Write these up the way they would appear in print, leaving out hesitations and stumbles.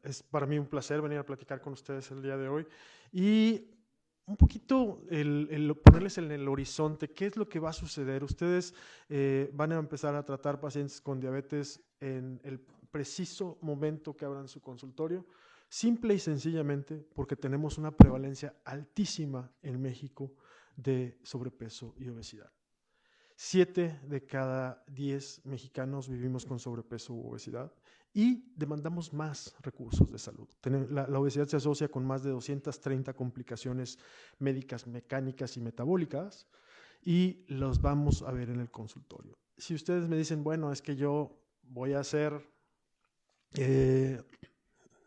Es para mí un placer venir a platicar con ustedes el día de hoy y un poquito ponerles en el horizonte qué es lo que va a suceder. Ustedes van a empezar a tratar pacientes con diabetes en el preciso momento que abran su consultorio, simple y sencillamente porque tenemos una prevalencia altísima en México de sobrepeso y obesidad. 7 de cada 10 mexicanos vivimos con sobrepeso u obesidad y demandamos más recursos de salud. La obesidad se asocia con más de 230 complicaciones médicas, mecánicas y metabólicas y los vamos a ver en el consultorio. Si ustedes me dicen, bueno, es que yo voy a hacer,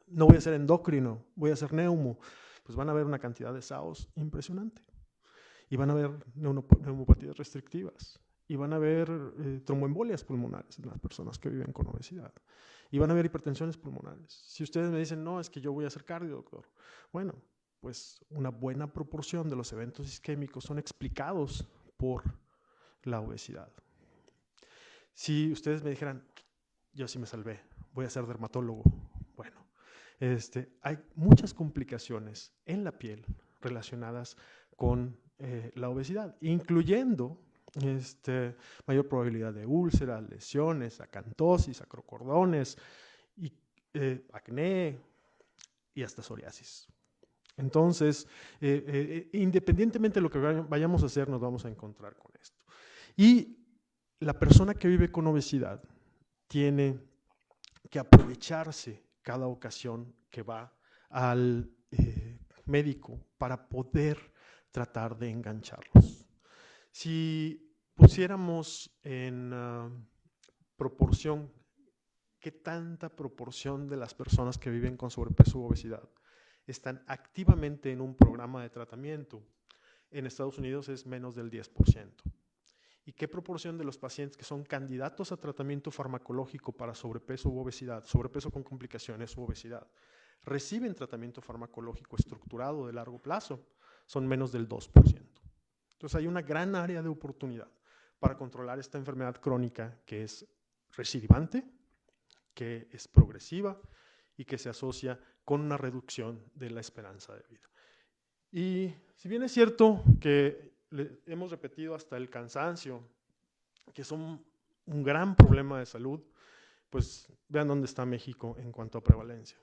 no voy a ser endocrino, voy a hacer neumo, pues van a ver una cantidad de SAOs impresionante y van a ver neumopatías restrictivas y van a ver tromboembolias pulmonares en las personas que viven con obesidad y van a ver hipertensiones pulmonares. Si ustedes me dicen, no, es que yo voy a hacer cardio, doctor, bueno, pues una buena proporción de los eventos isquémicos son explicados por la obesidad. Si ustedes me dijeran, yo sí me salvé, voy a ser dermatólogo, bueno, hay muchas complicaciones en la piel relacionadas con la obesidad, incluyendo mayor probabilidad de úlceras, lesiones, acantosis, acrocordones, y, acné y hasta psoriasis. Entonces, independientemente de lo que vayamos a hacer, nos vamos a encontrar con esto. Y la persona que vive con obesidad tiene que aprovecharse cada ocasión que va al médico para poder tratar de engancharlos. Si pusiéramos en proporción qué tanta proporción de las personas que viven con sobrepeso u obesidad están activamente en un programa de tratamiento, en Estados Unidos es menos del 10%. ¿Y qué proporción de los pacientes que son candidatos a tratamiento farmacológico para sobrepeso u obesidad, sobrepeso con complicaciones u obesidad, reciben tratamiento farmacológico estructurado de largo plazo? Son menos del 2%. Entonces hay una gran área de oportunidad para controlar esta enfermedad crónica que es recidivante, que es progresiva y que se asocia con una reducción de la esperanza de vida. Y si bien es cierto que hemos repetido hasta el cansancio que son un gran problema de salud, pues vean dónde está México en cuanto a prevalencia.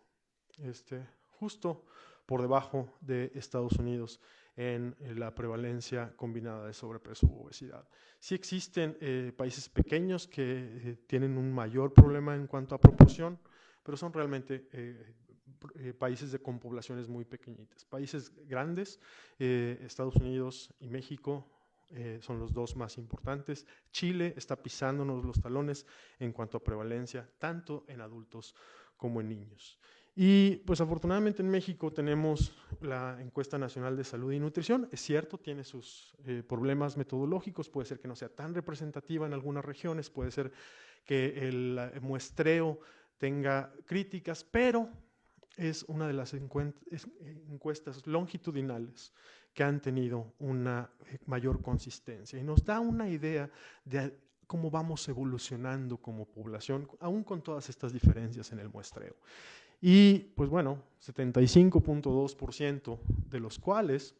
Justo por debajo de Estados Unidos en la prevalencia combinada de sobrepeso u obesidad. Sí existen países pequeños que tienen un mayor problema en cuanto a proporción, pero son realmente países con poblaciones muy pequeñitas. Países grandes, Estados Unidos y México, son los dos más importantes. Chile está pisándonos los talones en cuanto a prevalencia, tanto en adultos como en niños. Y pues afortunadamente en México tenemos la Encuesta Nacional de Salud y Nutrición. Es cierto, tiene sus problemas metodológicos, puede ser que no sea tan representativa en algunas regiones, puede ser que el muestreo tenga críticas, pero es una de las encuestas longitudinales que han tenido una mayor consistencia y nos da una idea de cómo vamos evolucionando como población, aún con todas estas diferencias en el muestreo. Y pues bueno, 75.2% de los cuales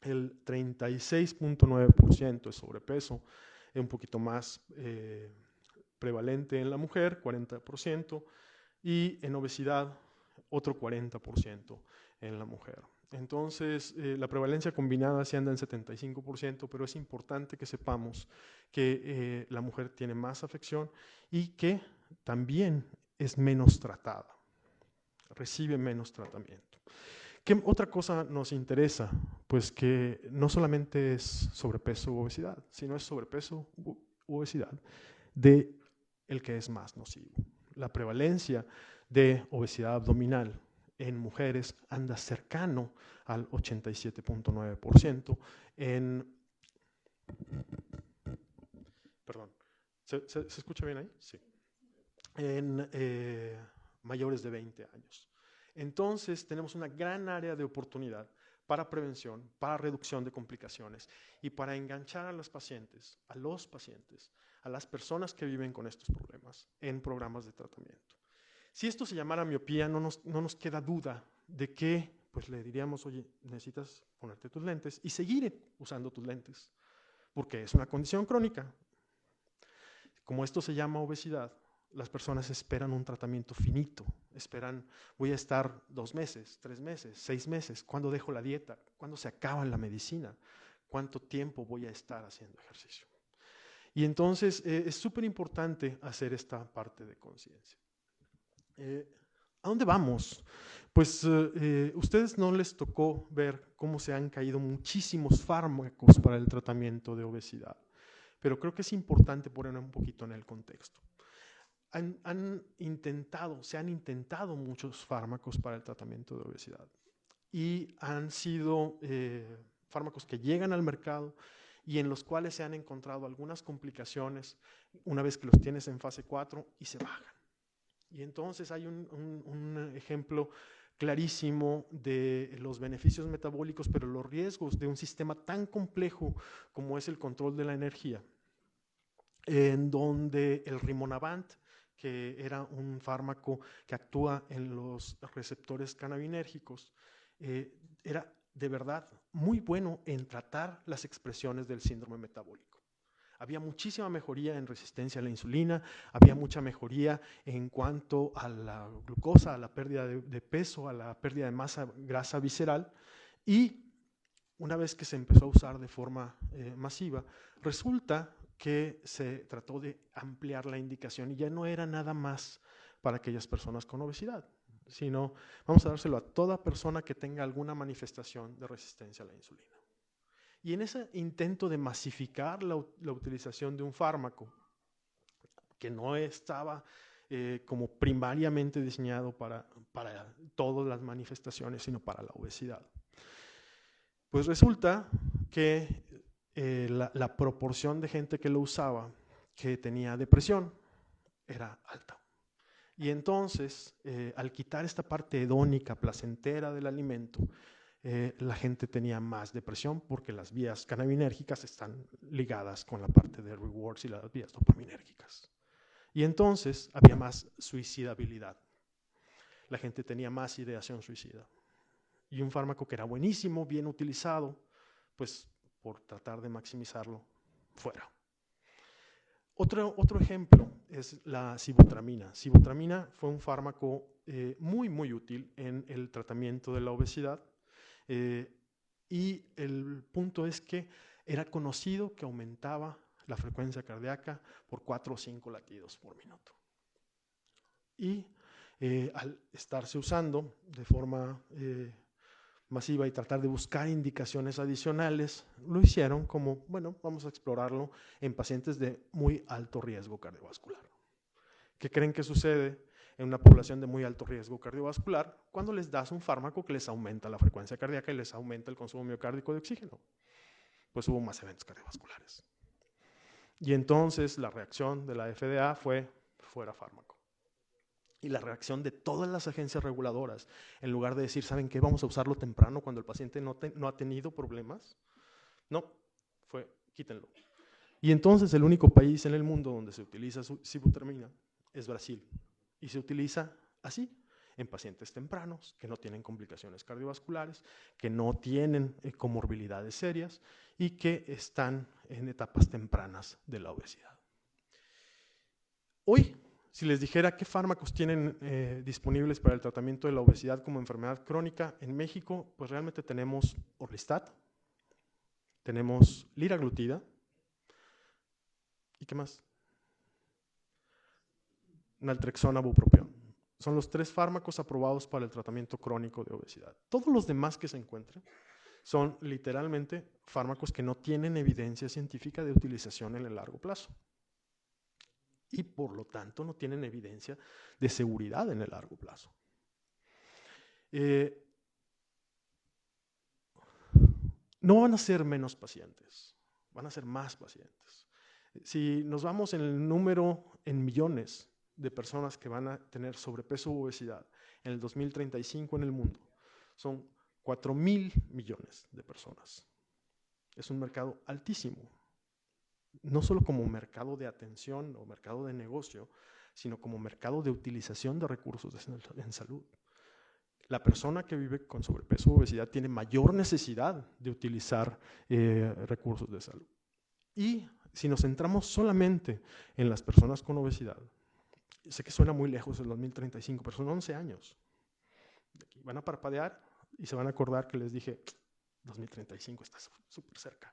el 36.9% es sobrepeso, un poquito más prevalente en la mujer, 40%, y en obesidad otro 40% en la mujer. Entonces, la prevalencia combinada sí anda en 75%, pero es importante que sepamos que la mujer tiene más afección y que también es menos tratada, recibe menos tratamiento. ¿Qué otra cosa nos interesa? Pues que no solamente es sobrepeso u obesidad, sino es sobrepeso u obesidad de el que es más nocivo. La prevalencia de obesidad abdominal en mujeres anda cercano al 87.9%. Perdón, ¿se escucha bien ahí? Sí. En mayores de 20 años. Entonces tenemos una gran área de oportunidad para prevención, para reducción de complicaciones y para enganchar a los pacientes, a las personas que viven con estos problemas en programas de tratamiento. Si esto se llamara miopía, no nos queda duda de que pues le diríamos, oye, necesitas ponerte tus lentes y seguir usando tus lentes, porque es una condición crónica. Como esto se llama obesidad, las personas esperan un tratamiento finito, esperan, voy a estar 2 meses, 3 meses, 6 meses, ¿cuándo dejo la dieta? ¿Cuándo se acaba la medicina? ¿Cuánto tiempo voy a estar haciendo ejercicio? Y entonces es súper importante hacer esta parte de conciencia. ¿A dónde vamos? Pues ustedes no les tocó ver cómo se han caído muchísimos fármacos para el tratamiento de obesidad, pero creo que es importante poner un poquito en el contexto. Se han intentado muchos fármacos para el tratamiento de obesidad y han sido fármacos que llegan al mercado y en los cuales se han encontrado algunas complicaciones una vez que los tienes en fase 4 y se bajan. Y entonces hay un ejemplo clarísimo de los beneficios metabólicos, pero los riesgos de un sistema tan complejo como es el control de la energía, en donde el rimonabant, que era un fármaco que actúa en los receptores cannabinérgicos, era de verdad muy bueno en tratar las expresiones del síndrome metabólico. Había muchísima mejoría en resistencia a la insulina, había mucha mejoría en cuanto a la glucosa, a la pérdida de peso, a la pérdida de masa grasa visceral, y una vez que se empezó a usar de forma masiva, resulta que se trató de ampliar la indicación y ya no era nada más para aquellas personas con obesidad, sino vamos a dárselo a toda persona que tenga alguna manifestación de resistencia a la insulina. Y en ese intento de masificar la utilización de un fármaco que no estaba como primariamente diseñado para todas las manifestaciones, sino para la obesidad, pues resulta que la proporción de gente que lo usaba, que tenía depresión, era alta. Y entonces, al quitar esta parte hedónica, placentera del alimento, la gente tenía más depresión porque las vías cannabinérgicas están ligadas con la parte de rewards y las vías dopaminérgicas. Y entonces había más suicidabilidad. La gente tenía más ideación suicida. Y un fármaco que era buenísimo, bien utilizado, pues por tratar de maximizarlo, fuera. Otro ejemplo es la sibutramina. Sibutramina fue un fármaco muy, muy útil en el tratamiento de la obesidad. Y el punto es que era conocido que aumentaba la frecuencia cardíaca por 4 o 5 latidos por minuto. Y al estarse usando de forma masiva y tratar de buscar indicaciones adicionales, lo hicieron como, bueno, vamos a explorarlo en pacientes de muy alto riesgo cardiovascular. ¿Qué creen que sucede en una población de muy alto riesgo cardiovascular cuando les das un fármaco que les aumenta la frecuencia cardíaca y les aumenta el consumo miocárdico de oxígeno? Pues hubo más eventos cardiovasculares. Y entonces la reacción de la FDA fue fuera fármaco. Y la reacción de todas las agencias reguladoras, en lugar de decir, ¿saben qué? Vamos a usarlo temprano cuando el paciente no ha tenido problemas. No, fue quítenlo. Y entonces el único país en el mundo donde se utiliza sibutramina es Brasil. Y se utiliza así, en pacientes tempranos, que no tienen complicaciones cardiovasculares, que no tienen comorbilidades serias y que están en etapas tempranas de la obesidad. Hoy, si les dijera qué fármacos tienen disponibles para el tratamiento de la obesidad como enfermedad crónica en México, pues realmente tenemos Orlistat, tenemos liraglutida, ¿y qué más? Naltrexona, bupropión. Son los 3 fármacos aprobados para el tratamiento crónico de obesidad. Todos los demás que se encuentran son literalmente fármacos que no tienen evidencia científica de utilización en el largo plazo. Y por lo tanto no tienen evidencia de seguridad en el largo plazo. No van a ser menos pacientes, van a ser más pacientes. Si nos vamos en el número en millones de personas que van a tener sobrepeso u obesidad en el 2035 en el mundo, son 4,000 millones de personas. Es un mercado altísimo, no solo como mercado de atención o mercado de negocio, sino como mercado de utilización de recursos en salud. La persona que vive con sobrepeso o obesidad tiene mayor necesidad de utilizar recursos de salud. Y si nos centramos solamente en las personas con obesidad, sé que suena muy lejos el 2035, pero son 11 años. Van a parpadear y se van a acordar que les dije, 2035 está súper cerca.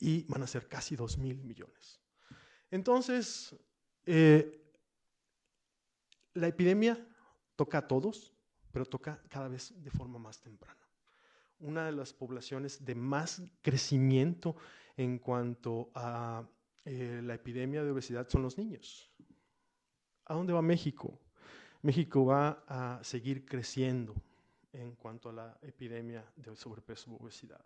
Y van a ser casi 2,000 millones. Entonces, la epidemia toca a todos, pero toca cada vez de forma más temprana. Una de las poblaciones de más crecimiento en cuanto a la epidemia de obesidad son los niños. ¿A dónde va México? México va a seguir creciendo en cuanto a la epidemia de sobrepeso u obesidad.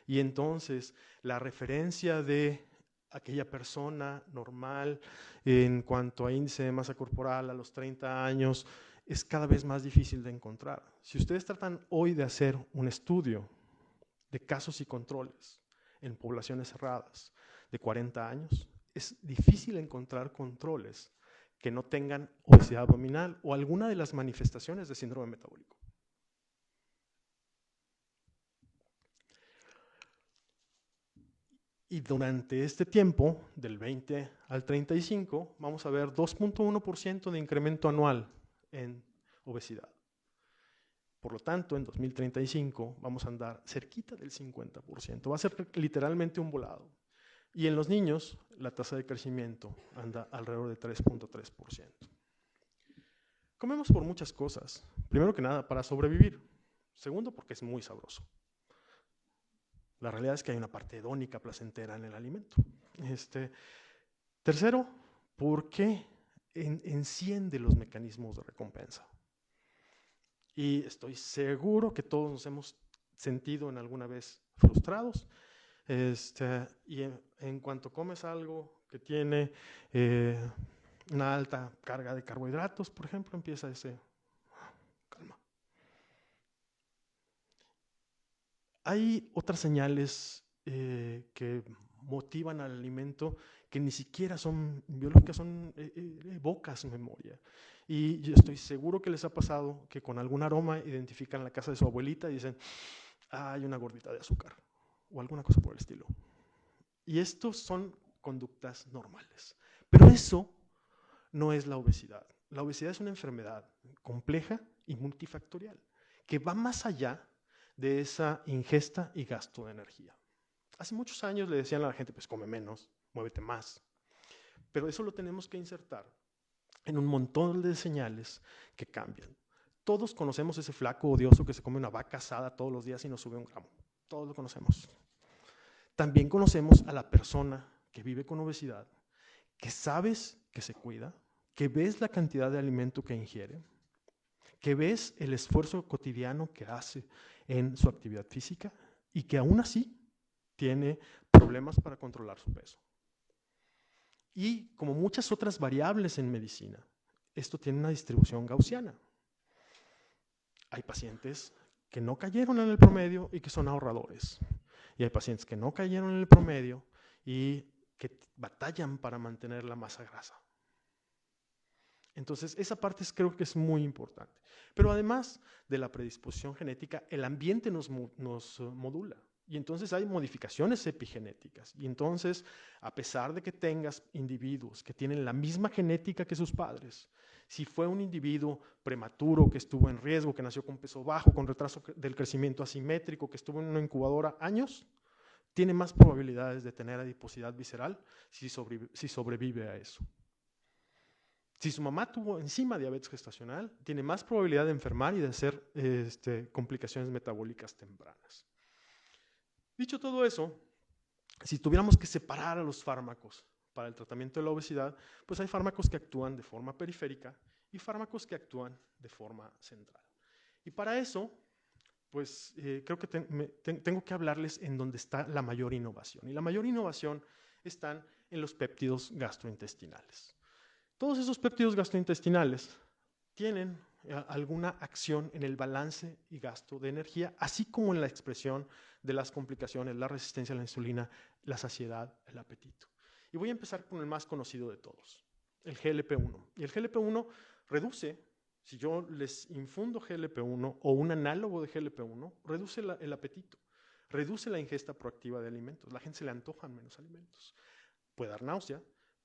Y entonces la referencia de aquella persona normal en cuanto a índice de masa corporal a los 30 años es cada vez más difícil de encontrar. Si ustedes tratan hoy de hacer un estudio de casos y controles en poblaciones cerradas de 40 años, es difícil encontrar controles que no tengan obesidad abdominal o alguna de las manifestaciones de síndrome metabólico. Y durante este tiempo, del 20 al 35, vamos a ver 2,1% de incremento anual en obesidad. Por lo tanto, en 2035 vamos a andar cerquita del 50%. Va a ser literalmente un volado. Y en los niños, la tasa de crecimiento anda alrededor de 3,3%. Comemos por muchas cosas. Primero que nada, para sobrevivir. Segundo, porque es muy sabroso. La realidad es que hay una parte hedónica, placentera en el alimento. Tercero, porque enciende los mecanismos de recompensa. Y estoy seguro que todos nos hemos sentido en alguna vez frustrados. Y en cuanto comes algo que tiene una alta carga de carbohidratos, por ejemplo, empieza ese calma. Hay otras señales que motivan al alimento que ni siquiera son biológicas, son evocas memoria. Y yo estoy seguro que les ha pasado que con algún aroma identifican la casa de su abuelita y dicen, hay una gordita de azúcar o alguna cosa por el estilo. Y estos son conductas normales. Pero eso no es la obesidad. La obesidad es una enfermedad compleja y multifactorial que va más allá de esa ingesta y gasto de energía. Hace muchos años le decían a la gente, pues come menos, muévete más. Pero eso lo tenemos que insertar en un montón de señales que cambian. Todos conocemos ese flaco odioso que se come una vaca asada todos los días y no sube un gramo. Todos lo conocemos. También conocemos a la persona que vive con obesidad, que sabes que se cuida, que ves la cantidad de alimento que ingiere, que ves el esfuerzo cotidiano que hace en su actividad física y que aún así tiene problemas para controlar su peso. Y como muchas otras variables en medicina, esto tiene una distribución gaussiana. Hay pacientes que no cayeron en el promedio y que son ahorradores. Y hay pacientes que no cayeron en el promedio y que batallan para mantener la masa grasa. Entonces, esa parte creo que es muy importante. Pero además de la predisposición genética, el ambiente nos modula. Y entonces hay modificaciones epigenéticas. Y entonces, a pesar de que tengas individuos que tienen la misma genética que sus padres, si fue un individuo prematuro que estuvo en riesgo, que nació con peso bajo, con retraso del crecimiento asimétrico, que estuvo en una incubadora años, tiene más probabilidades de tener adiposidad visceral si sobrevive a eso. Si su mamá tuvo encima diabetes gestacional, tiene más probabilidad de enfermar y de hacer complicaciones metabólicas tempranas. Dicho todo eso, si tuviéramos que separar a los fármacos para el tratamiento de la obesidad, pues hay fármacos que actúan de forma periférica y fármacos que actúan de forma central. Y para eso, pues creo que tengo que hablarles en donde está la mayor innovación. Y la mayor innovación están en los péptidos gastrointestinales. Todos esos péptidos gastrointestinales tienen alguna acción en el balance y gasto de energía, así como en la expresión de las complicaciones, la resistencia a la insulina, la saciedad, el apetito. Y voy a empezar con el más conocido de todos, el GLP-1. Y el GLP-1 reduce, si yo les infundo GLP-1 o un análogo de GLP-1, reduce el apetito, reduce la ingesta proactiva de alimentos. La gente se le antojan menos alimentos. Puede dar náusea,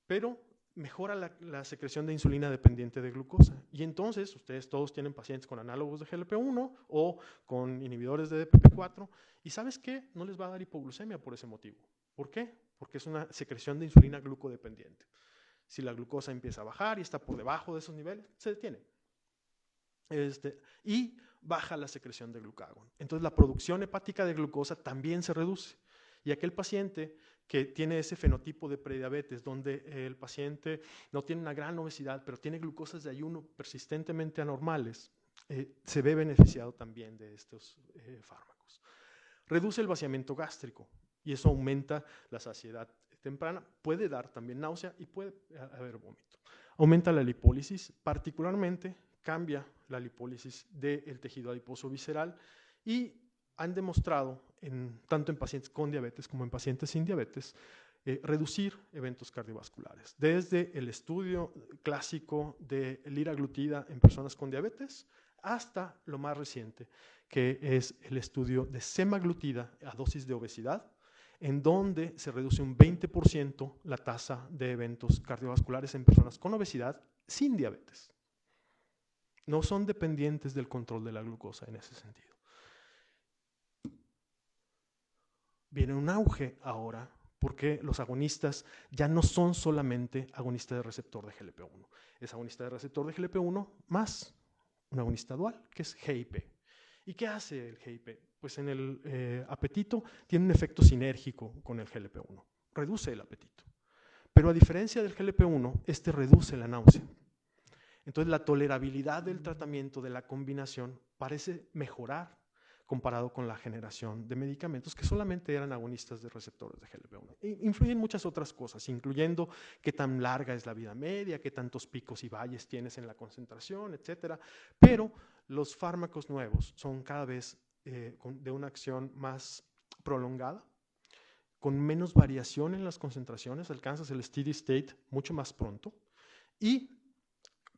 pero mejora la secreción de insulina dependiente de glucosa. Y entonces, ustedes todos tienen pacientes con análogos de GLP-1 o con inhibidores de DPP-4, y ¿sabes qué? No les va a dar hipoglucemia por ese motivo. ¿Por qué? Porque es una secreción de insulina glucodependiente. Si la glucosa empieza a bajar y está por debajo de esos niveles, se detiene. Y baja la secreción de glucagón. Entonces la producción hepática de glucosa también se reduce. Y aquel paciente que tiene ese fenotipo de prediabetes, donde el paciente no tiene una gran obesidad, pero tiene glucosas de ayuno persistentemente anormales, se ve beneficiado también de estos fármacos. Reduce el vaciamiento gástrico y eso aumenta la saciedad temprana. Puede dar también náusea y puede haber vómito. Aumenta la lipólisis, particularmente cambia la lipólisis del tejido adiposo visceral y han demostrado, tanto en pacientes con diabetes como en pacientes sin diabetes, reducir eventos cardiovasculares. Desde el estudio clásico de liraglutida en personas con diabetes hasta lo más reciente, que es el estudio de semaglutida a dosis de obesidad, en donde se reduce un 20% la tasa de eventos cardiovasculares en personas con obesidad sin diabetes. No son dependientes del control de la glucosa en ese sentido. Viene un auge ahora porque los agonistas ya no son solamente agonistas de receptor de GLP-1. Es agonista de receptor de GLP-1 más un agonista dual, que es GIP. ¿Y qué hace el GIP? Pues en el apetito tiene un efecto sinérgico con el GLP-1. Reduce el apetito. Pero a diferencia del GLP-1, este reduce la náusea. Entonces la tolerabilidad del tratamiento de la combinación parece mejorar comparado con la generación de medicamentos que solamente eran agonistas de receptores de GLP-1. Influyen muchas otras cosas, incluyendo qué tan larga es la vida media, qué tantos picos y valles tienes en la concentración, etc. Pero los fármacos nuevos son cada vez de una acción más prolongada, con menos variación en las concentraciones, alcanzas el steady state mucho más pronto y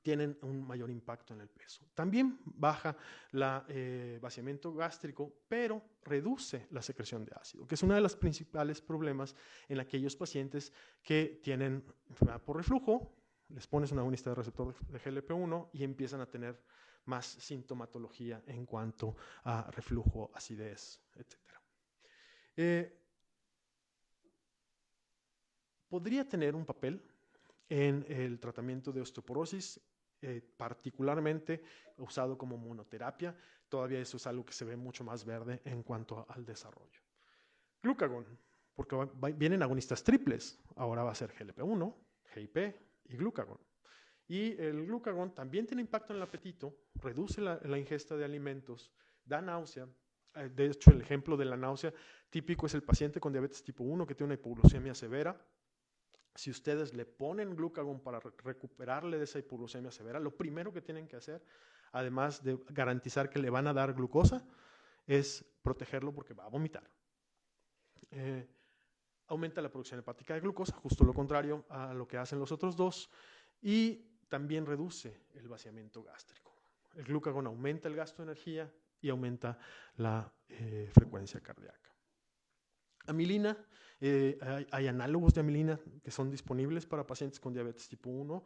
tienen un mayor impacto en el peso. También baja el vaciamiento gástrico, pero reduce la secreción de ácido, que es uno de los principales problemas en aquellos pacientes que tienen enfermedad por reflujo. Les pones una agonista de receptor de GLP-1 y empiezan a tener más sintomatología en cuanto a reflujo, acidez, etc. Podría tener un papel en el tratamiento de osteoporosis, particularmente usado como monoterapia. Todavía eso es algo que se ve mucho más verde en cuanto al desarrollo. Glucagón, porque vienen agonistas triples. Ahora va a ser GLP-1, GIP y glucagón. Y el glucagón también tiene impacto en el apetito, reduce la ingesta de alimentos, da náusea. De hecho, el ejemplo de la náusea típico es el paciente con diabetes tipo 1 que tiene una hipoglucemia severa. Si ustedes le ponen glucagón para recuperarle de esa hipoglucemia severa, lo primero que tienen que hacer, además de garantizar que le van a dar glucosa, es protegerlo porque va a vomitar. Aumenta la producción hepática de glucosa, justo lo contrario a lo que hacen los otros dos, y también reduce el vaciamiento gástrico. El glucagón aumenta el gasto de energía y aumenta la frecuencia cardíaca. Amilina, hay análogos de amilina que son disponibles para pacientes con diabetes tipo 1,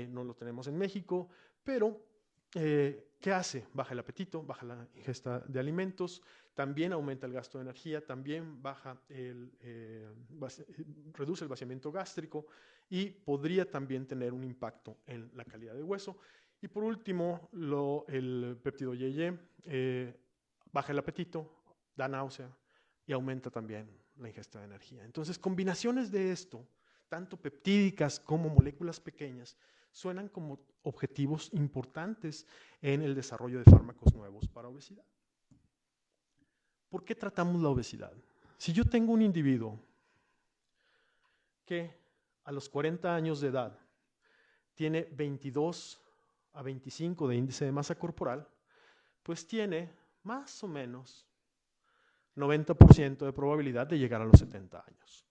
no lo tenemos en México, pero ¿qué hace? Baja el apetito, baja la ingesta de alimentos, también aumenta el gasto de energía, también reduce el vaciamiento gástrico y podría también tener un impacto en la calidad del hueso. Y por último, el péptido YY baja el apetito, da náusea y aumenta también la ingesta de energía. Entonces, combinaciones de esto, tanto peptídicas como moléculas pequeñas, suenan como objetivos importantes en el desarrollo de fármacos nuevos para obesidad. ¿Por qué tratamos la obesidad? Si yo tengo un individuo que a los 40 años de edad tiene 22 a 25 de índice de masa corporal, pues tiene más o menos 90% de probabilidad de llegar a los 70 años.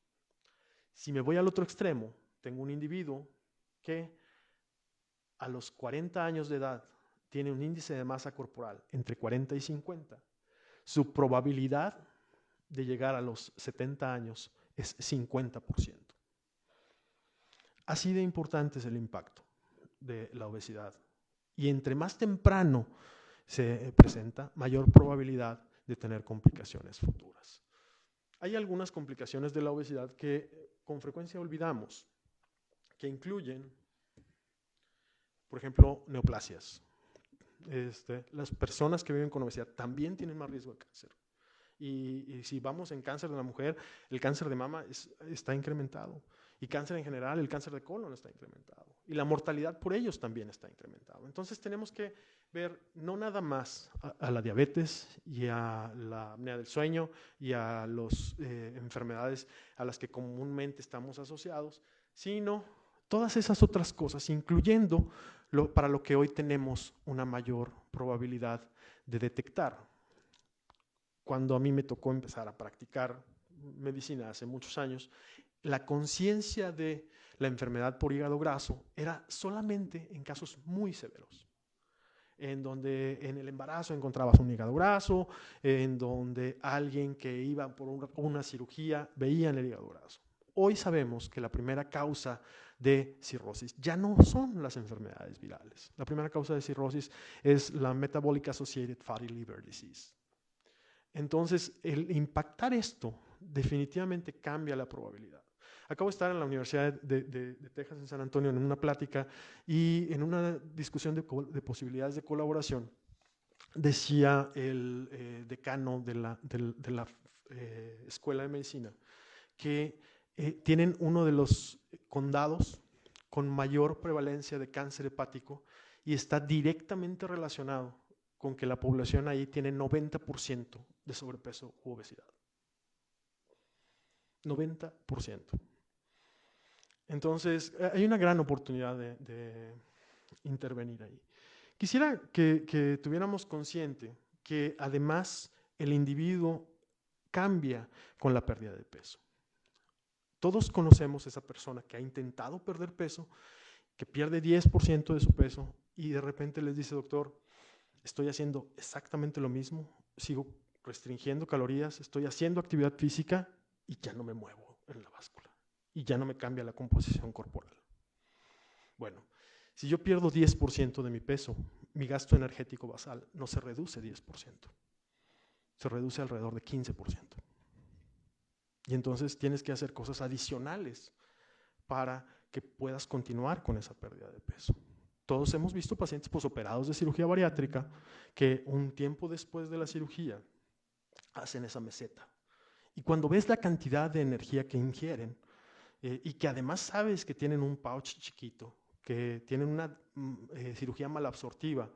Si me voy al otro extremo, tengo un individuo que a los 40 años de edad tiene un índice de masa corporal entre 40 y 50. Su probabilidad de llegar a los 70 años es 50%. Así de importante es el impacto de la obesidad. Y entre más temprano se presenta, mayor probabilidad de tener complicaciones futuras. Hay algunas complicaciones de la obesidad que con frecuencia olvidamos, que incluyen, por ejemplo, neoplasias. Las personas que viven con obesidad también tienen más riesgo de cáncer. Y si vamos en cáncer de la mujer, el cáncer de mama está incrementado. Y cáncer en general, el cáncer de colon está incrementado. Y la mortalidad por ellos también está incrementado. Entonces tenemos que ver no nada más a la diabetes y a la apnea del sueño y a las enfermedades a las que comúnmente estamos asociados, sino todas esas otras cosas, incluyendo para lo que hoy tenemos una mayor probabilidad de detectar. Cuando a mí me tocó empezar a practicar medicina hace muchos años, la conciencia de la enfermedad por hígado graso era solamente en casos muy severos, en donde en el embarazo encontrabas un hígado graso, en donde alguien que iba por una cirugía veía el hígado graso. Hoy sabemos que la primera causa de cirrosis ya no son las enfermedades virales. La primera causa de cirrosis es la Metabolic Associated Fatty Liver Disease. Entonces, el impactar esto definitivamente cambia la probabilidad. Acabo de estar en la Universidad de Texas en San Antonio en una plática y en una discusión de posibilidades de colaboración decía el decano de la Escuela de Medicina que tienen uno de los condados con mayor prevalencia de cáncer hepático y está directamente relacionado con que la población ahí tiene 90% de sobrepeso u obesidad. 90%. Entonces, hay una gran oportunidad de intervenir ahí. Quisiera que tuviéramos consciente que además el individuo cambia con la pérdida de peso. Todos conocemos a esa persona que ha intentado perder peso, que pierde 10% de su peso y de repente les dice, doctor, estoy haciendo exactamente lo mismo, sigo restringiendo calorías, estoy haciendo actividad física y ya no me muevo en la báscula y ya no me cambia la composición corporal. Bueno, si yo pierdo 10% de mi peso, mi gasto energético basal no se reduce 10%, se reduce alrededor de 15%. Y entonces tienes que hacer cosas adicionales para que puedas continuar con esa pérdida de peso. Todos hemos visto pacientes posoperados de cirugía bariátrica que un tiempo después de la cirugía hacen esa meseta. Y cuando ves la cantidad de energía que ingieren y que además sabes que tienen un pouch chiquito, que tienen una cirugía malabsortiva,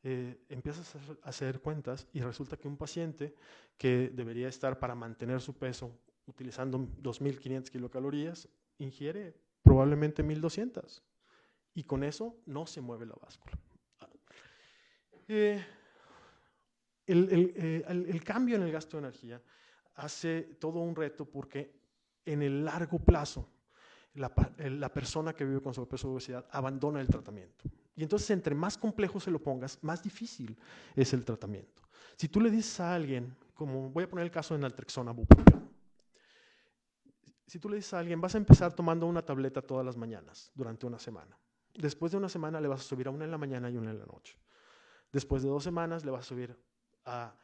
empiezas a hacer cuentas y resulta que un paciente que debería estar para mantener su peso utilizando 2.500 kilocalorías ingiere probablemente 1.200. Y con eso no se mueve la báscula. El cambio en el gasto de energía hace todo un reto porque en el largo plazo la persona que vive con sobrepeso o obesidad abandona el tratamiento. Y entonces entre más complejo se lo pongas, más difícil es el tratamiento. Si tú le dices a alguien, como voy a poner el caso de naltrexona bupropión, si tú le dices a alguien, vas a empezar tomando una tableta todas las mañanas durante una semana. Después de una semana le vas a subir a una en la mañana y una en la noche. Después de 2 semanas le vas a subir a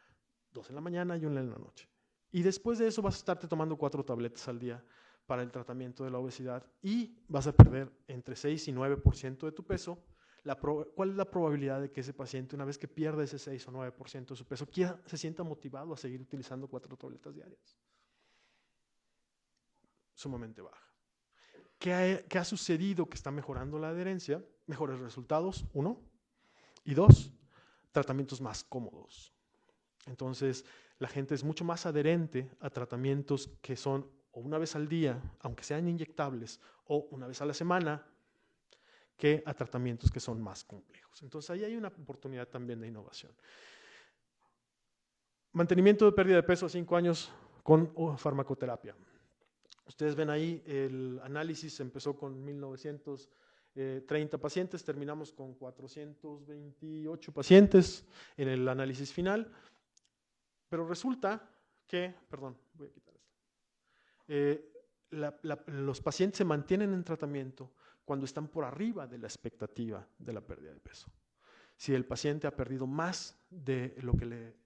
2 en la mañana y una en la noche. Y después de eso vas a estarte tomando 4 tabletas al día para el tratamiento de la obesidad y vas a perder entre 6 y 9% de tu peso. ¿Cuál es la probabilidad de que ese paciente, una vez que pierda ese 6 o 9% de su peso, se sienta motivado a seguir utilizando 4 tabletas diarias? Sumamente baja. ¿Qué ha sucedido que está mejorando la adherencia? Mejores resultados, 1. Y 2, tratamientos más cómodos. Entonces, la gente es mucho más adherente a tratamientos que son o una vez al día, aunque sean inyectables, o una vez a la semana, que a tratamientos que son más complejos. Entonces, ahí hay una oportunidad también de innovación. Mantenimiento de pérdida de peso a 5 años con farmacoterapia. Ustedes ven ahí, el análisis empezó con 1930 pacientes, terminamos con 428 pacientes en el análisis final, pero resulta que, perdón, voy a quitar esto, los pacientes se mantienen en tratamiento cuando están por arriba de la expectativa de la pérdida de peso. Si el paciente ha perdido más de lo que le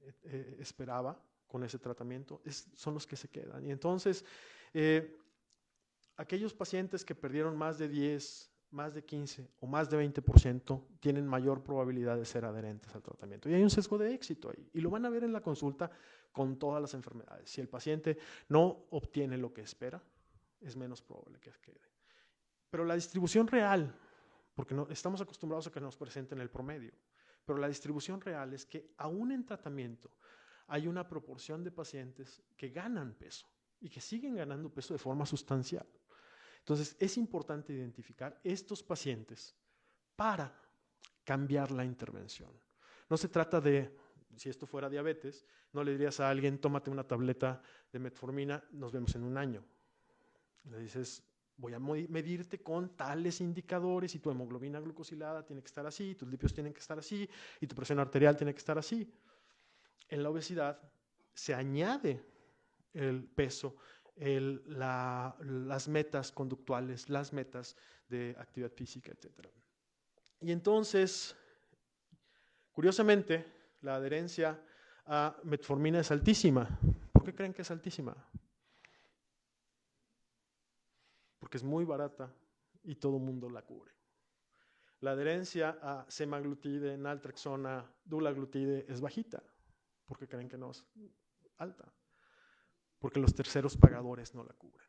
esperaba con ese tratamiento, son los que se quedan. Y entonces, aquellos pacientes que perdieron más de 10, más de 15 o más de 20% tienen mayor probabilidad de ser adherentes al tratamiento. Y hay un sesgo de éxito ahí. Y lo van a ver en la consulta con todas las enfermedades. Si el paciente no obtiene lo que espera, es menos probable que quede. Pero la distribución real, porque no, estamos acostumbrados a que nos presenten el promedio, pero la distribución real es que aún en tratamiento hay una proporción de pacientes que ganan peso y que siguen ganando peso de forma sustancial. Entonces, es importante identificar estos pacientes para cambiar la intervención. No se trata de, si esto fuera diabetes, no le dirías a alguien, tómate una tableta de metformina, nos vemos en un año. Le dices, voy a medirte con tales indicadores y tu hemoglobina glucosilada tiene que estar así, tus lípidos tienen que estar así y tu presión arterial tiene que estar así. En la obesidad se añade el peso, las metas conductuales, las metas de actividad física, etc. Y entonces, curiosamente, la adherencia a metformina es altísima. ¿Por qué creen que es altísima? Porque es muy barata y todo el mundo la cubre. La adherencia a semaglutide, naltrexona, dulaglutide es bajita. ¿Por qué creen que no es alta? Porque los terceros pagadores no la cubren.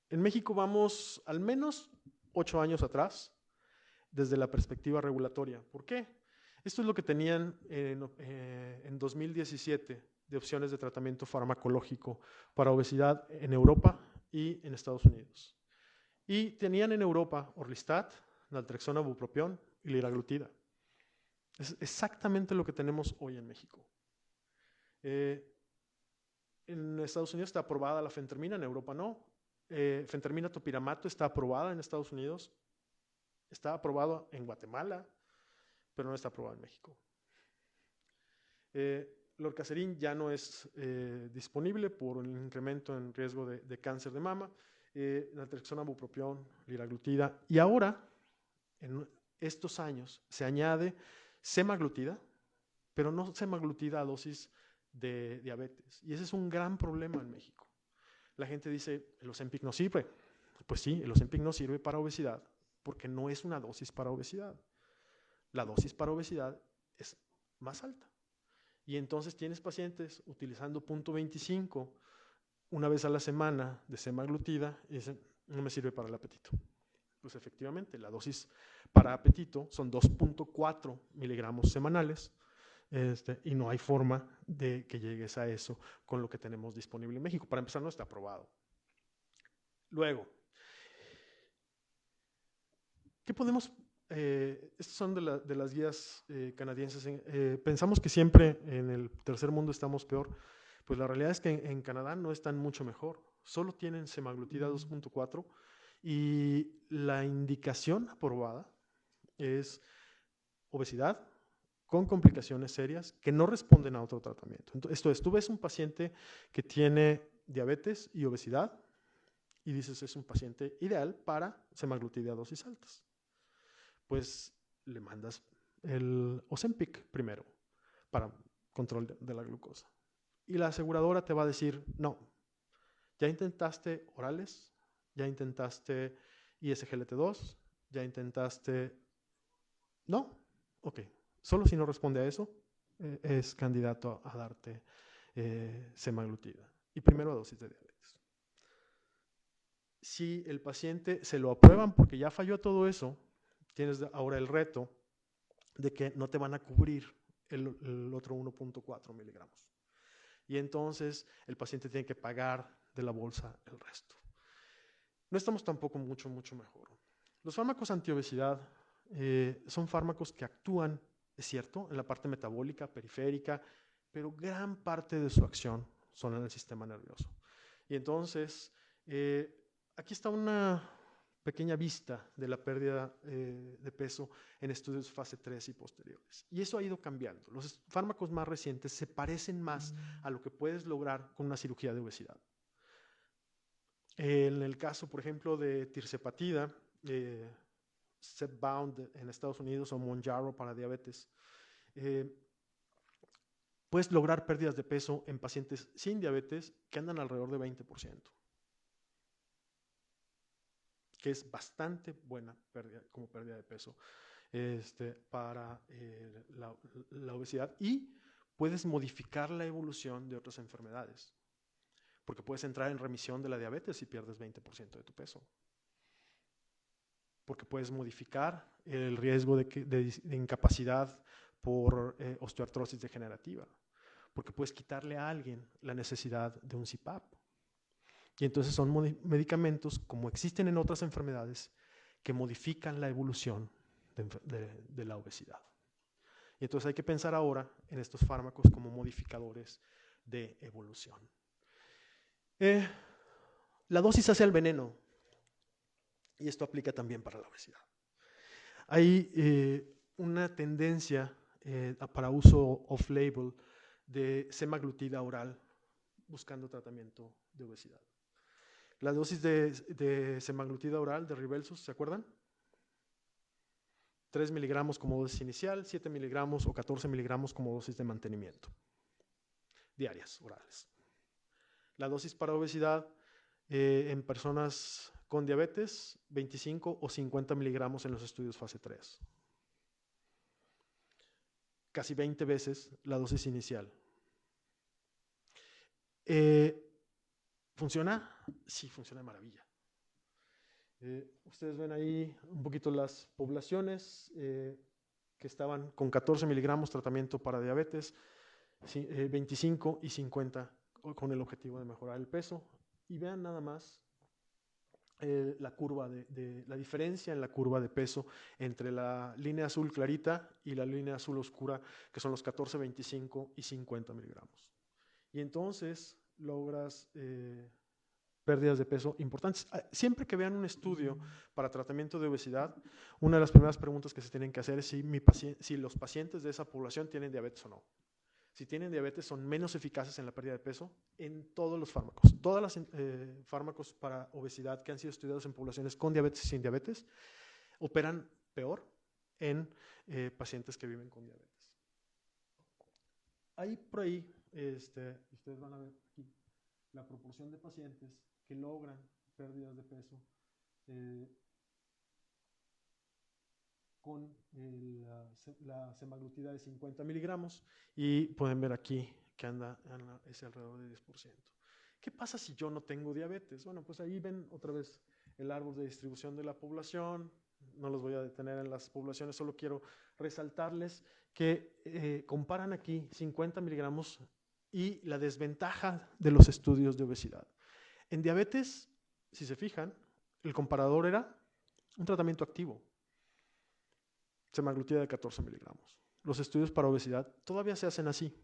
En México vamos al menos 8 años atrás desde la perspectiva regulatoria. ¿Por qué? Esto es lo que tenían en 2017 de opciones de tratamiento farmacológico para obesidad en Europa y en Estados Unidos. Y tenían en Europa Orlistat, naltrexona, bupropión y liraglutida. Es exactamente lo que tenemos hoy en México. En Estados Unidos está aprobada la fentermina, en Europa no. Fentermina topiramato está aprobada en Estados Unidos, está aprobado en Guatemala, pero no está aprobado en México. Lorcaserin ya no es disponible por un incremento en riesgo de cáncer de mama. Naltrexona, bupropión, liraglutida. Y ahora, en estos años, se añade semaglutida, pero no semaglutida a dosis de diabetes. Y ese es un gran problema en México. La gente dice, el Ozempic no sirve. Pues sí, el Ozempic no sirve para obesidad porque no es una dosis para obesidad. La dosis para obesidad es más alta. Y entonces tienes pacientes utilizando 0.25 una vez a la semana de semaglutida y dicen, no me sirve para el apetito. Pues efectivamente, la dosis para apetito son 2.4 miligramos semanales. Y no hay forma de que llegues a eso con lo que tenemos disponible en México. Para empezar, no está aprobado. Luego, ¿qué podemos? Estas son de las guías canadienses. Pensamos que siempre en el tercer mundo estamos peor. Pues la realidad es que en Canadá no están mucho mejor. Solo tienen semaglutida 2.4 y la indicación aprobada es obesidad con complicaciones serias que no responden a otro tratamiento. Entonces, esto es, tú ves un paciente que tiene diabetes y obesidad y dices es un paciente ideal para semaglutida a dosis altas. Pues le mandas el Ozempic primero para control de la glucosa. Y la aseguradora te va a decir, no, ya intentaste orales, ya intentaste ISGLT2, ya intentaste... No, ok. Solo si no responde a eso, es candidato a darte semaglutida. Y primero a dosis de diabetes. Si el paciente se lo aprueban porque ya falló todo eso, tienes ahora el reto de que no te van a cubrir el otro 1.4 miligramos. Y entonces el paciente tiene que pagar de la bolsa el resto. No estamos tampoco mucho mejor. Los fármacos antiobesidad son fármacos que actúan, es cierto, en la parte metabólica, periférica, pero gran parte de su acción son en el sistema nervioso. Y entonces, aquí está una pequeña vista de la pérdida de peso en estudios fase 3 y posteriores. Y eso ha ido cambiando. Los fármacos más recientes se parecen más a lo que puedes lograr con una cirugía de obesidad. En el caso, por ejemplo, de tirzepatida, Zepbound en Estados Unidos o Mounjaro para diabetes, puedes lograr pérdidas de peso en pacientes sin diabetes que andan alrededor de 20%, que es bastante buena como pérdida de peso para la obesidad, y puedes modificar la evolución de otras enfermedades, porque puedes entrar en remisión de la diabetes si pierdes 20% de tu peso, porque puedes modificar el riesgo de incapacidad por osteoartrosis degenerativa, porque puedes quitarle a alguien la necesidad de un CPAP. Y entonces son medicamentos, como existen en otras enfermedades, que modifican la evolución de la obesidad. Y entonces hay que pensar ahora en estos fármacos como modificadores de evolución. La dosis hace al veneno, y esto aplica también para la obesidad. Hay una tendencia para uso off-label de semaglutida oral buscando tratamiento de obesidad. La dosis de semaglutida oral de Rybelsus, ¿se acuerdan? 3 miligramos como dosis inicial, 7 miligramos o 14 miligramos como dosis de mantenimiento, diarias, orales. La dosis para obesidad en personas con diabetes, 25 o 50 miligramos en los estudios fase 3. Casi 20 veces la dosis inicial. ¿Funciona? Sí, funciona de maravilla. Ustedes ven ahí un poquito las poblaciones que estaban con 14 miligramos tratamiento para diabetes, 25 y 50 con el objetivo de mejorar el peso. Y vean nada más la curva la diferencia en la curva de peso entre la línea azul clarita y la línea azul oscura, que son los 14, 25 y 50 miligramos. Y entonces logras pérdidas de peso importantes. Siempre que vean un estudio para tratamiento de obesidad, una de las primeras preguntas que se tienen que hacer es si los pacientes de esa población tienen diabetes o no. Si tienen diabetes, son menos eficaces en la pérdida de peso en todos los fármacos. Todos los fármacos para obesidad que han sido estudiados en poblaciones con diabetes y sin diabetes operan peor en pacientes que viven con diabetes. Ahí por ahí, ustedes van a ver aquí la proporción de pacientes que logran pérdidas de peso con la semaglutida de 50 miligramos, y pueden ver aquí que es alrededor de 10%. ¿Qué pasa si yo no tengo diabetes? Bueno, pues ahí ven otra vez el árbol de distribución de la población. No los voy a detener en las poblaciones, solo quiero resaltarles que comparan aquí 50 miligramos y la desventaja de los estudios de obesidad. En diabetes, si se fijan, el comparador era un tratamiento activo, semaglutida de 14 miligramos. Los estudios para obesidad todavía se hacen así,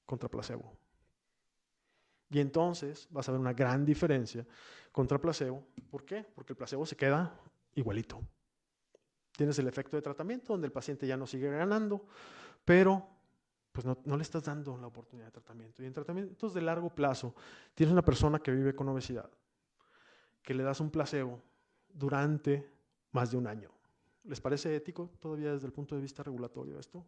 contra placebo. Y entonces vas a ver una gran diferencia contra placebo. ¿Por qué? Porque el placebo se queda igualito. Tienes el efecto de tratamiento donde el paciente ya no sigue ganando, pero pues no le estás dando la oportunidad de tratamiento. Y en tratamientos de largo plazo, tienes una persona que vive con obesidad, que le das un placebo durante más de un año. ¿Les parece ético todavía desde el punto de vista regulatorio esto?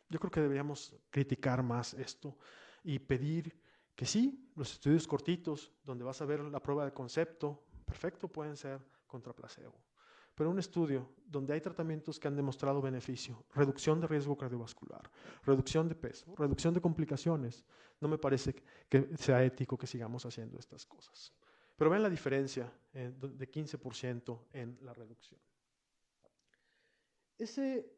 Yo creo que deberíamos criticar más esto y pedir que sí, los estudios cortitos, donde vas a ver la prueba de concepto, perfecto, pueden ser contra placebo. Pero un estudio donde hay tratamientos que han demostrado beneficio, reducción de riesgo cardiovascular, reducción de peso, reducción de complicaciones, no me parece que sea ético que sigamos haciendo estas cosas. Pero vean la diferencia de 15% en la reducción. Ese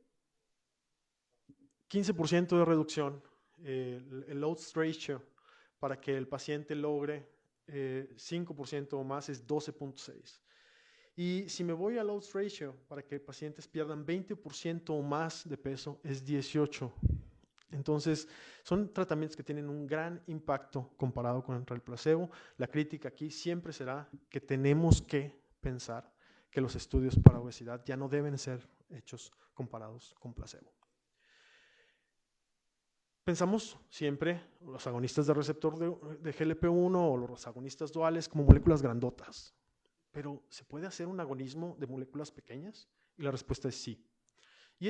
15% de reducción, el odds ratio para que el paciente logre 5% o más es 12.6. Y si me voy al odds ratio para que pacientes pierdan 20% o más de peso es 18. Entonces, son tratamientos que tienen un gran impacto comparado contra el placebo. La crítica aquí siempre será que tenemos que pensar que los estudios para obesidad ya no deben ser hechos comparados con placebo. Pensamos siempre los agonistas de receptor de GLP-1 o los agonistas duales como moléculas grandotas, pero ¿se puede hacer un agonismo de moléculas pequeñas? Y la respuesta es sí. Y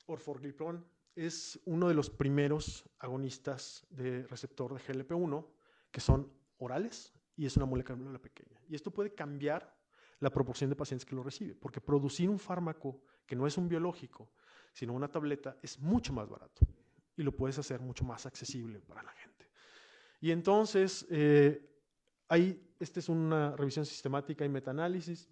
orforglipron, es uno de los primeros agonistas de receptor de GLP-1 que son orales y es una molécula pequeña. Y esto puede cambiar la proporción de pacientes que lo recibe, porque producir un fármaco que no es un biológico, sino una tableta, es mucho más barato y lo puedes hacer mucho más accesible para la gente. Y entonces, esta es una revisión sistemática y metaanálisis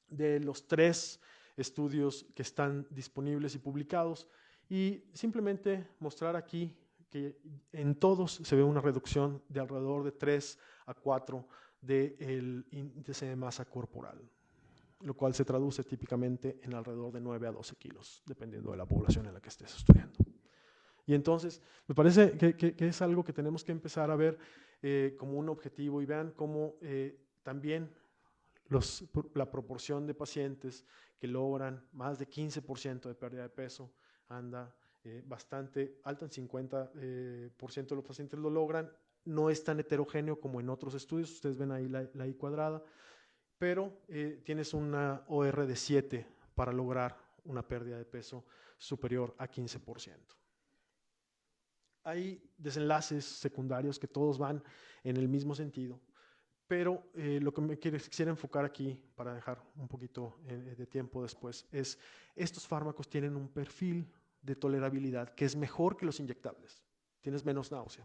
de los 3 estudios que están disponibles y publicados, y simplemente mostrar aquí que en todos se ve una reducción de alrededor de 3 a 4 del índice de masa corporal, lo cual se traduce típicamente en alrededor de 9 a 12 kilos, dependiendo de la población en la que estés estudiando. Y entonces, me parece que es algo que tenemos que empezar a ver como un objetivo, y vean cómo también la proporción de pacientes que logran más de 15% de pérdida de peso anda bastante alta, en 50% de los pacientes lo logran. No es tan heterogéneo como en otros estudios, ustedes ven ahí la I cuadrada, pero tienes una OR de 7 para lograr una pérdida de peso superior a 15%. Hay desenlaces secundarios que todos van en el mismo sentido, pero lo que me quisiera enfocar aquí, para dejar un poquito de tiempo después, es estos fármacos tienen un perfil de tolerabilidad que es mejor que los inyectables. Tienes menos náusea.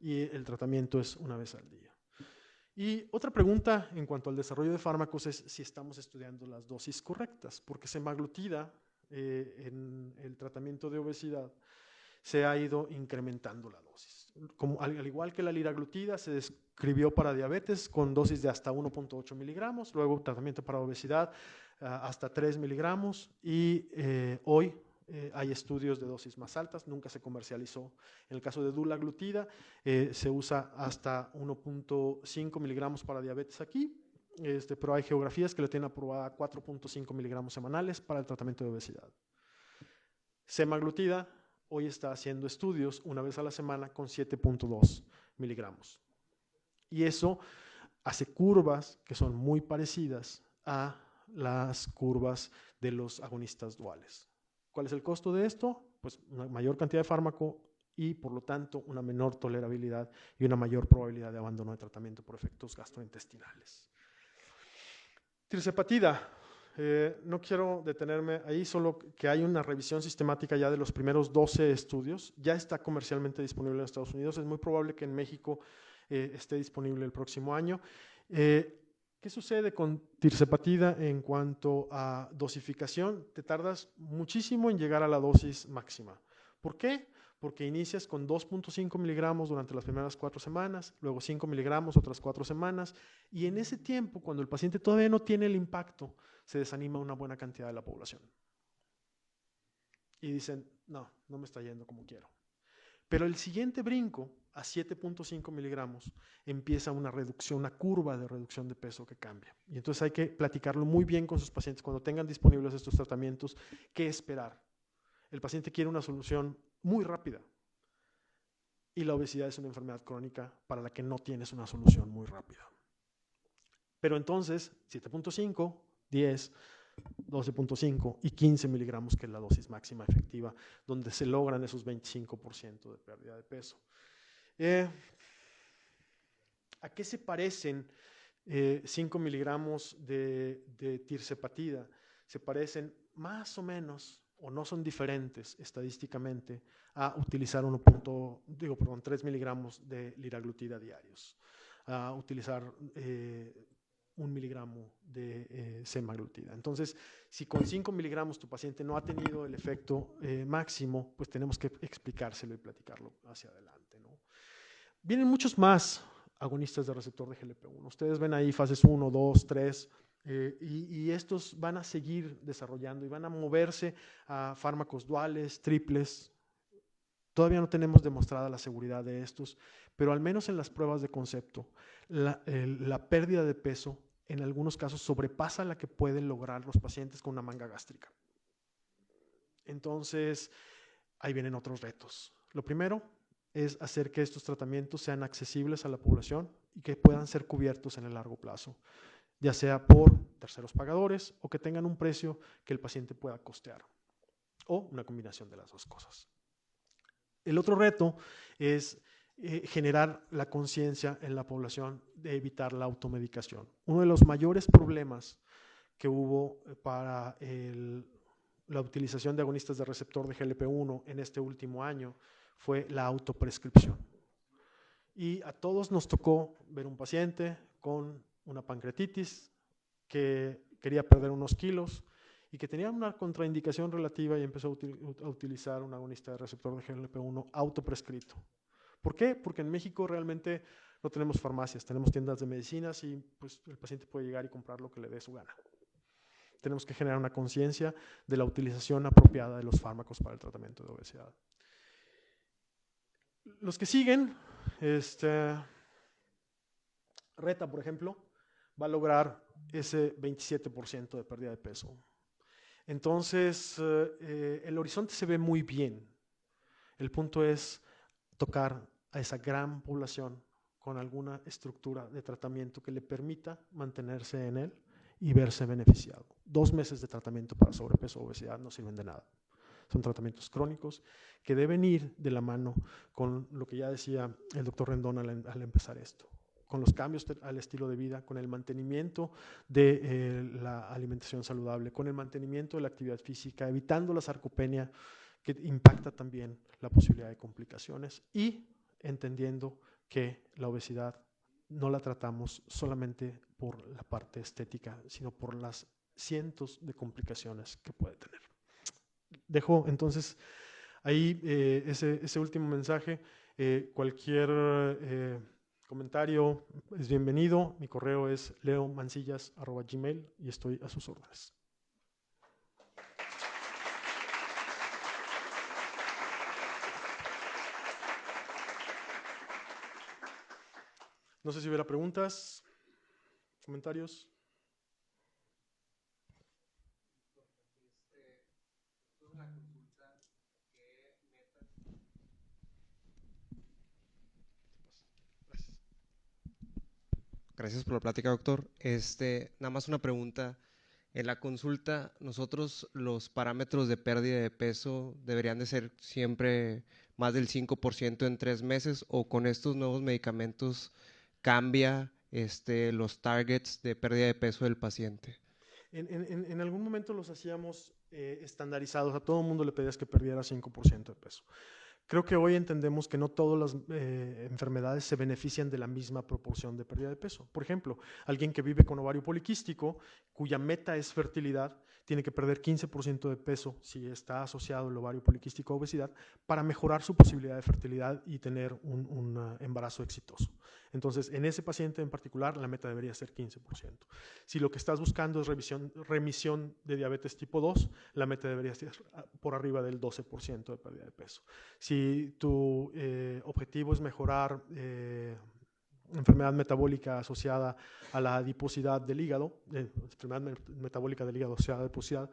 Y el tratamiento es una vez al día. Y otra pregunta en cuanto al desarrollo de fármacos es si estamos estudiando las dosis correctas, porque semaglutida en el tratamiento de obesidad se ha ido incrementando la dosis. Al igual que la liraglutida, se describió para diabetes con dosis de hasta 1.8 miligramos, luego tratamiento para obesidad hasta 3 miligramos, y hoy hay estudios de dosis más altas, nunca se comercializó. En el caso de dulaglutida, se usa hasta 1.5 miligramos para diabetes aquí, pero hay geografías que lo tienen aprobada 4.5 miligramos semanales para el tratamiento de obesidad. Semaglutida hoy está haciendo estudios una vez a la semana con 7.2 miligramos. Y eso hace curvas que son muy parecidas a las curvas de los agonistas duales. ¿Cuál es el costo de esto? Pues una mayor cantidad de fármaco y, por lo tanto, una menor tolerabilidad y una mayor probabilidad de abandono de tratamiento por efectos gastrointestinales. Tirzepatida. No quiero detenerme ahí, solo que hay una revisión sistemática ya de los primeros 12 estudios. Ya está comercialmente disponible en Estados Unidos. Es muy probable que en México esté disponible el próximo año. ¿Qué sucede con tirzepatida en cuanto a dosificación? Te tardas muchísimo en llegar a la dosis máxima. ¿Por qué? Porque inicias con 2.5 miligramos durante las primeras 4 semanas, luego 5 miligramos otras 4 semanas, y en ese tiempo, cuando el paciente todavía no tiene el impacto, se desanima una buena cantidad de la población. Y dicen, no me está yendo como quiero. Pero el siguiente brinco, a 7.5 miligramos, empieza una reducción, una curva de reducción de peso que cambia. Y entonces hay que platicarlo muy bien con sus pacientes cuando tengan disponibles estos tratamientos, qué esperar. El paciente quiere una solución muy rápida y la obesidad es una enfermedad crónica para la que no tienes una solución muy rápida. Pero entonces, 7.5, 10, 12.5 y 15 miligramos, que es la dosis máxima efectiva, donde se logran esos 25% de pérdida de peso. ¿A qué se parecen 5 miligramos de tirzepatida? Se parecen más o menos, o no son diferentes estadísticamente, a utilizar 3 miligramos de liraglutida diarios, a utilizar 1 miligramo de semaglutida. Entonces, si con 5 miligramos tu paciente no ha tenido el efecto máximo, pues tenemos que explicárselo y platicarlo hacia adelante, ¿no? Vienen muchos más agonistas de receptor de GLP-1. Ustedes ven ahí fases 1, 2, 3, Y estos van a seguir desarrollando y van a moverse a fármacos duales, triples. Todavía no tenemos demostrada la seguridad de estos, pero al menos en las pruebas de concepto, la pérdida de peso en algunos casos sobrepasa la que pueden lograr los pacientes con una manga gástrica. Entonces, ahí vienen otros retos. Lo primero es hacer que estos tratamientos sean accesibles a la población y que puedan ser cubiertos en el largo plazo, ya sea por terceros pagadores o que tengan un precio que el paciente pueda costear, o una combinación de las dos cosas. El otro reto es generar la conciencia en la población de evitar la automedicación. Uno de los mayores problemas que hubo para la utilización de agonistas de receptor de GLP-1 en este último año fue la autoprescripción. Y a todos nos tocó ver un paciente con una pancreatitis que quería perder unos kilos y que tenía una contraindicación relativa y empezó a utilizar un agonista de receptor de GLP-1 autoprescrito. ¿Por qué? Porque en México realmente no tenemos farmacias, tenemos tiendas de medicinas y pues, el paciente puede llegar y comprar lo que le dé su gana. Tenemos que generar una conciencia de la utilización apropiada de los fármacos para el tratamiento de obesidad. Los que siguen, Reta, por ejemplo, va a lograr ese 27% de pérdida de peso. Entonces, el horizonte se ve muy bien. El punto es tocar a esa gran población con alguna estructura de tratamiento que le permita mantenerse en él y verse beneficiado. 2 meses de tratamiento para sobrepeso o obesidad no sirven de nada. Son tratamientos crónicos que deben ir de la mano con lo que ya decía el doctor Rendón al empezar esto, con los cambios al estilo de vida, con el mantenimiento de la alimentación saludable, con el mantenimiento de la actividad física, evitando la sarcopenia, que impacta también la posibilidad de complicaciones, y entendiendo que la obesidad no la tratamos solamente por la parte estética, sino por las cientos de complicaciones que puede tener. Dejo entonces ahí ese último mensaje. Cualquier comentario es bienvenido. Mi correo es leomancillas@gmail y estoy a sus órdenes. No sé si hubiera preguntas, comentarios. Gracias por la plática, doctor. Nada más una pregunta. En la consulta, nosotros los parámetros de pérdida de peso deberían de ser siempre más del 5% en 3 meses, o con estos nuevos medicamentos cambia los targets de pérdida de peso del paciente. En algún momento los hacíamos estandarizados. A todo el mundo le pedías que perdiera 5% de peso. Creo que hoy entendemos que no todas las enfermedades se benefician de la misma proporción de pérdida de peso. Por ejemplo, alguien que vive con ovario poliquístico, cuya meta es fertilidad, tiene que perder 15% de peso si está asociado el ovario poliquístico a obesidad para mejorar su posibilidad de fertilidad y tener un embarazo exitoso. Entonces, en ese paciente en particular, la meta debería ser 15%. Si lo que estás buscando es remisión de diabetes tipo 2, la meta debería ser por arriba del 12% de pérdida de peso. Si tu objetivo es mejorar enfermedad metabólica asociada a la adiposidad del hígado, enfermedad metabólica del hígado asociada a la adiposidad,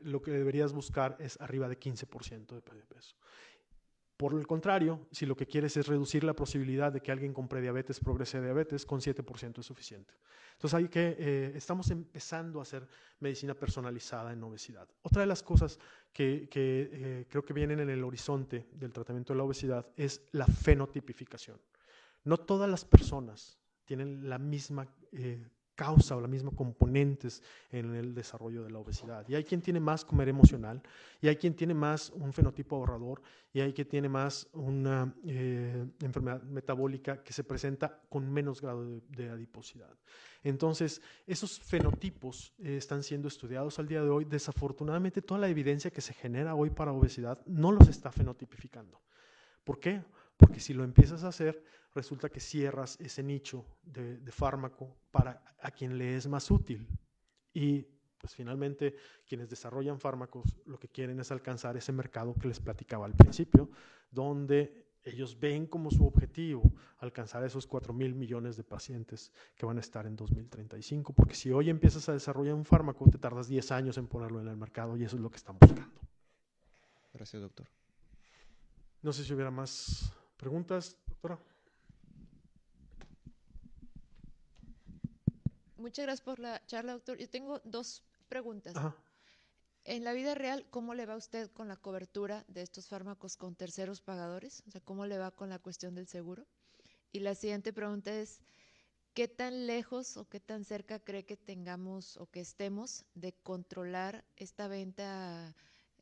lo que deberías buscar es arriba de 15% de pérdida de peso. Por el contrario, si lo que quieres es reducir la posibilidad de que alguien con prediabetes progrese a diabetes, con 7% es suficiente. Entonces estamos empezando a hacer medicina personalizada en obesidad. Otra de las cosas que creo que vienen en el horizonte del tratamiento de la obesidad es la fenotipificación. No todas las personas tienen la misma causa o las mismas componentes en el desarrollo de la obesidad. Y hay quien tiene más comer emocional, y hay quien tiene más un fenotipo ahorrador, y hay quien tiene más una enfermedad metabólica que se presenta con menos grado de adiposidad. Entonces, esos fenotipos están siendo estudiados al día de hoy. Desafortunadamente, toda la evidencia que se genera hoy para obesidad no los está fenotipificando. ¿Por qué? porque si lo empiezas a hacer, resulta que cierras ese nicho de fármaco para a quien le es más útil. Y pues finalmente quienes desarrollan fármacos lo que quieren es alcanzar ese mercado que les platicaba al principio, donde ellos ven como su objetivo alcanzar esos 4.000 millones de pacientes que van a estar en 2035, porque si hoy empiezas a desarrollar un fármaco, te tardas 10 años en ponerlo en el mercado y eso es lo que están buscando. Gracias, doctor. No sé si hubiera más preguntas, doctora. Muchas gracias por la charla, doctor. Yo tengo dos preguntas. Ajá. En la vida real, ¿cómo le va a usted con la cobertura de estos fármacos con terceros pagadores? O sea, ¿cómo le va con la cuestión del seguro? Y la siguiente pregunta es, ¿qué tan lejos o qué tan cerca cree que tengamos o que estemos de controlar esta venta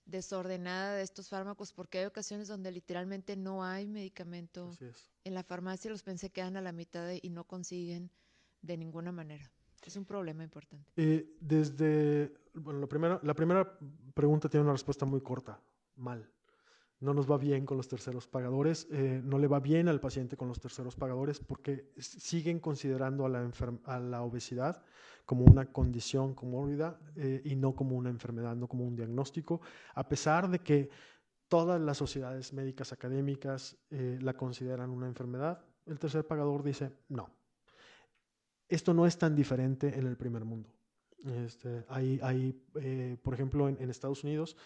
desordenada de estos fármacos? Porque hay ocasiones donde literalmente no hay medicamento Así es. en la farmacia, los pensé quedan a la mitad y no consiguen de ninguna manera. Es un problema importante. Bueno, la primera pregunta tiene una respuesta muy corta. Mal. No nos va bien con los terceros pagadores, no le va bien al paciente con los terceros pagadores porque siguen considerando a la obesidad como una condición comórbida y no como una enfermedad, no como un diagnóstico, a pesar de que todas las sociedades médicas académicas la consideran una enfermedad. El tercer pagador dice no. Esto no es tan diferente en el primer mundo. Por ejemplo, en Estados Unidos,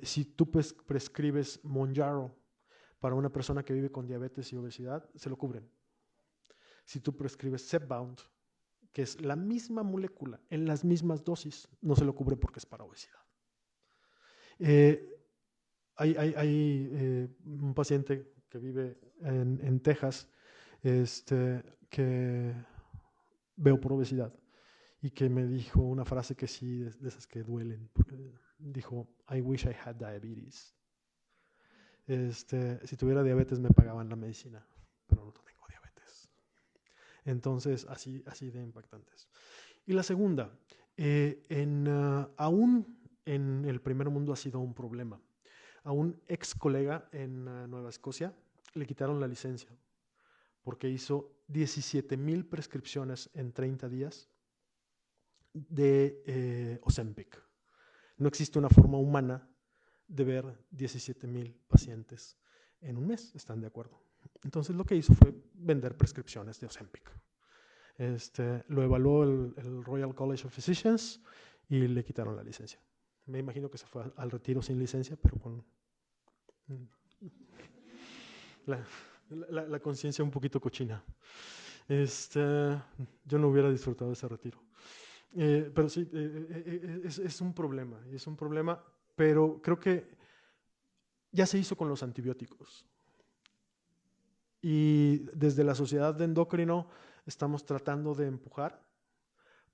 si tú prescribes Mounjaro para una persona que vive con diabetes y obesidad, se lo cubren. Si tú prescribes Zepbound, que es la misma molécula en las mismas dosis, no se lo cubre porque es para obesidad. Hay un paciente que vive en Texas que veo por obesidad y que me dijo una frase que sí, de esas que duelen. Dijo, I wish I had diabetes. Si tuviera diabetes me pagaban la medicina, pero no tengo diabetes. Entonces, así de impactantes. Y la segunda, aún en el primer mundo ha sido un problema. A un ex colega en Nueva Escocia le quitaron la licencia porque hizo 17,000 prescripciones en 30 días de Ozempic. No existe una forma humana de ver 17,000 pacientes en un mes, ¿están de acuerdo? Entonces lo que hizo fue vender prescripciones de Ozempic. Lo evaluó el Royal College of Physicians y le quitaron la licencia. Me imagino que se fue al retiro sin licencia, pero con la conciencia un poquito cochina. Yo no hubiera disfrutado ese retiro. Pero sí, es un problema, pero creo que ya se hizo con los antibióticos. Y desde la Sociedad de Endocrino estamos tratando de empujar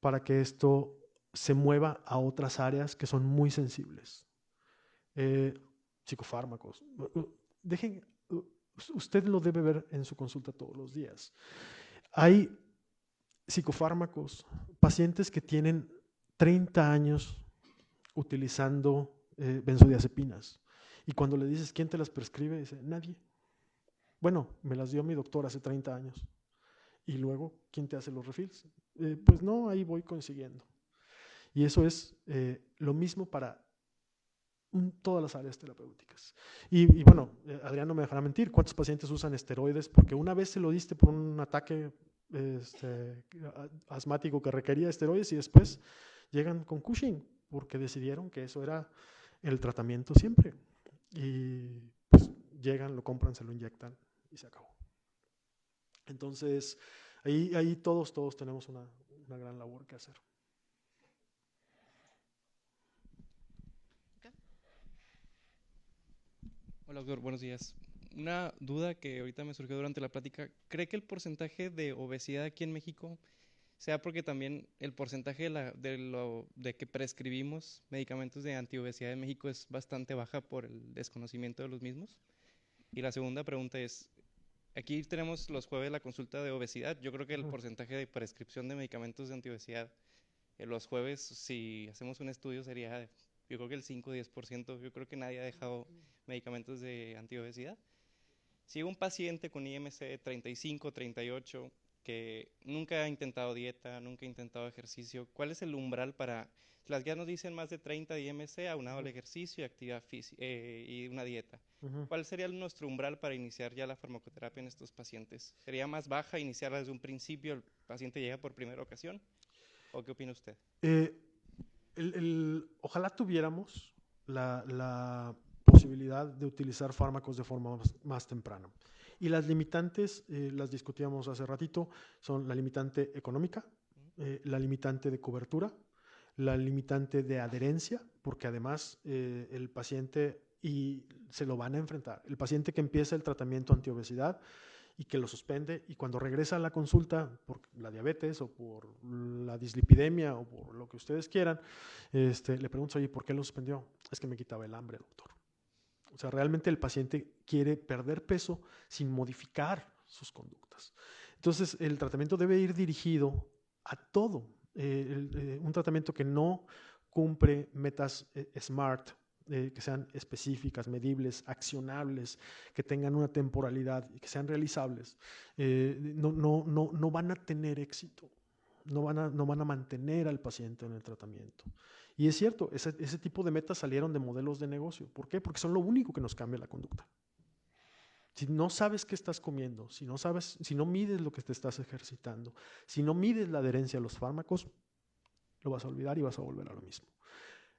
para que esto se mueva a otras áreas que son muy sensibles. Psicofármacos. Usted lo debe ver en su consulta todos los días. Hay psicofármacos, pacientes que tienen 30 años utilizando benzodiazepinas. Y cuando le dices, ¿quién te las prescribe? Dice, nadie. Bueno, me las dio mi doctor hace 30 años. Y luego, ¿quién te hace los refills? Pues no, ahí voy consiguiendo. Y eso es lo mismo para todas las áreas terapéuticas. Y bueno, Adrián no me dejará mentir, ¿cuántos pacientes usan esteroides? Porque una vez se lo diste por un ataque asmático que requería esteroides y después llegan con Cushing porque decidieron que eso era el tratamiento siempre. Y pues llegan, lo compran, se lo inyectan y se acabó. Entonces, ahí todos tenemos una gran labor que hacer. Hola, doctor, buenos días. Una duda que ahorita me surgió durante la plática, ¿cree que el porcentaje de obesidad aquí en México sea porque también el porcentaje de que prescribimos medicamentos de antiobesidad en México es bastante baja por el desconocimiento de los mismos? Y la segunda pregunta es, aquí tenemos los jueves la consulta de obesidad. Yo creo que el porcentaje de prescripción de medicamentos de antiobesidad los jueves, si hacemos un estudio, sería, yo creo que el 5 o 10%. Yo creo que nadie ha dejado medicamentos de antiobesidad. Si un paciente con IMC 35, 38, que nunca ha intentado dieta, nunca ha intentado ejercicio, ¿cuál es el umbral para... Las guías nos dicen más de 30 de IMC aunado al ejercicio y actividad física y una dieta. Ujú. ¿Cuál sería nuestro umbral para iniciar ya la farmacoterapia en estos pacientes? ¿Sería más baja iniciarla desde un principio, el paciente llega por primera ocasión? ¿O qué opina usted? Eh, ojalá tuviéramos la posibilidad de utilizar fármacos de forma más temprana. Y las limitantes, las discutíamos hace ratito, son la limitante económica, la limitante de cobertura, la limitante de adherencia, porque además el paciente, y se lo van a enfrentar, el paciente que empieza el tratamiento antiobesidad y que lo suspende, y cuando regresa a la consulta por la diabetes o por la dislipidemia o por lo que ustedes quieran, le pregunto, oye, ¿por qué lo suspendió? Es que me quitaba el hambre, doctor. O sea, realmente el paciente quiere perder peso sin modificar sus conductas. Entonces, el tratamiento debe ir dirigido a todo. Un tratamiento que no cumple metas SMART, que sean específicas, medibles, accionables, que tengan una temporalidad y que sean realizables, no van a tener éxito. No van a mantener al paciente en el tratamiento. Y es cierto, ese tipo de metas salieron de modelos de negocio. ¿Por qué? Porque son lo único que nos cambia la conducta. Si no sabes qué estás comiendo, si no mides lo que te estás ejercitando, si no mides la adherencia a los fármacos, lo vas a olvidar y vas a volver a lo mismo.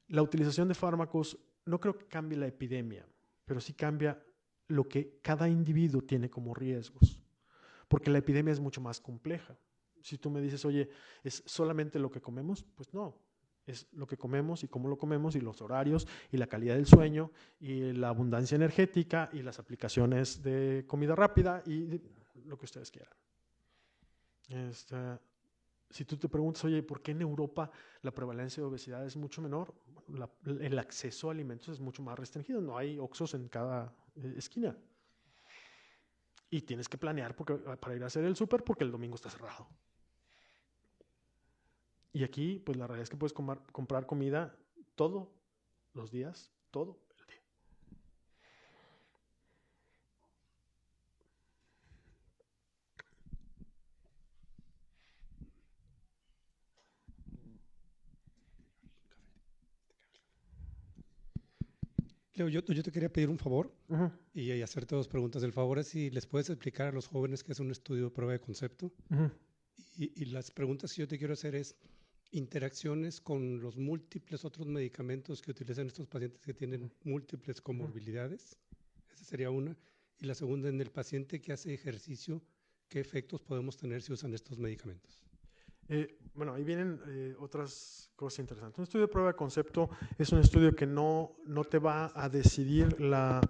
La utilización de fármacos no creo que cambie la epidemia, pero sí cambia lo que cada individuo tiene como riesgos, porque la epidemia es mucho más compleja. Si tú me dices, oye, ¿es solamente lo que comemos? Pues no, es lo que comemos y cómo lo comemos y los horarios y la calidad del sueño y la abundancia energética y las aplicaciones de comida rápida y lo que ustedes quieran. Si tú te preguntas, oye, ¿por qué en Europa la prevalencia de obesidad es mucho menor? El acceso a alimentos es mucho más restringido, no hay Oxxos en cada esquina. Y tienes que planear para ir a hacer el súper porque el domingo está cerrado. Y aquí, pues la realidad es que puedes comprar comida todos los días, todo el día. Leo, yo te quería pedir un favor Uh-huh. y hacerte dos preguntas. El favor es si les puedes explicar a los jóvenes qué es un estudio de prueba de concepto. Uh-huh. Y las preguntas que yo te quiero hacer es interacciones con los múltiples otros medicamentos que utilizan estos pacientes que tienen múltiples comorbilidades. Esa sería una. Y la segunda, en el paciente que hace ejercicio, ¿qué efectos podemos tener si usan estos medicamentos? Bueno, ahí vienen otras cosas interesantes. Un estudio de prueba de concepto es un estudio que no te va a decidir la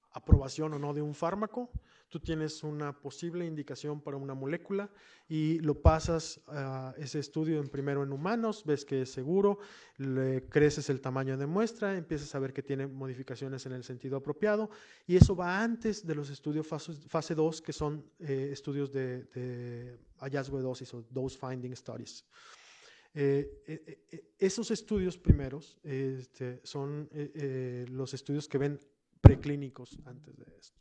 aprobación o no de un fármaco. Tú tienes una posible indicación para una molécula y lo pasas a ese estudio primero en humanos, ves que es seguro, le creces el tamaño de muestra, empiezas a ver que tiene modificaciones en el sentido apropiado y eso va antes de los estudios fase 2, que son estudios de hallazgo de dosis o dose finding studies. Esos estudios primeros son los estudios que ven preclínicos antes de esto.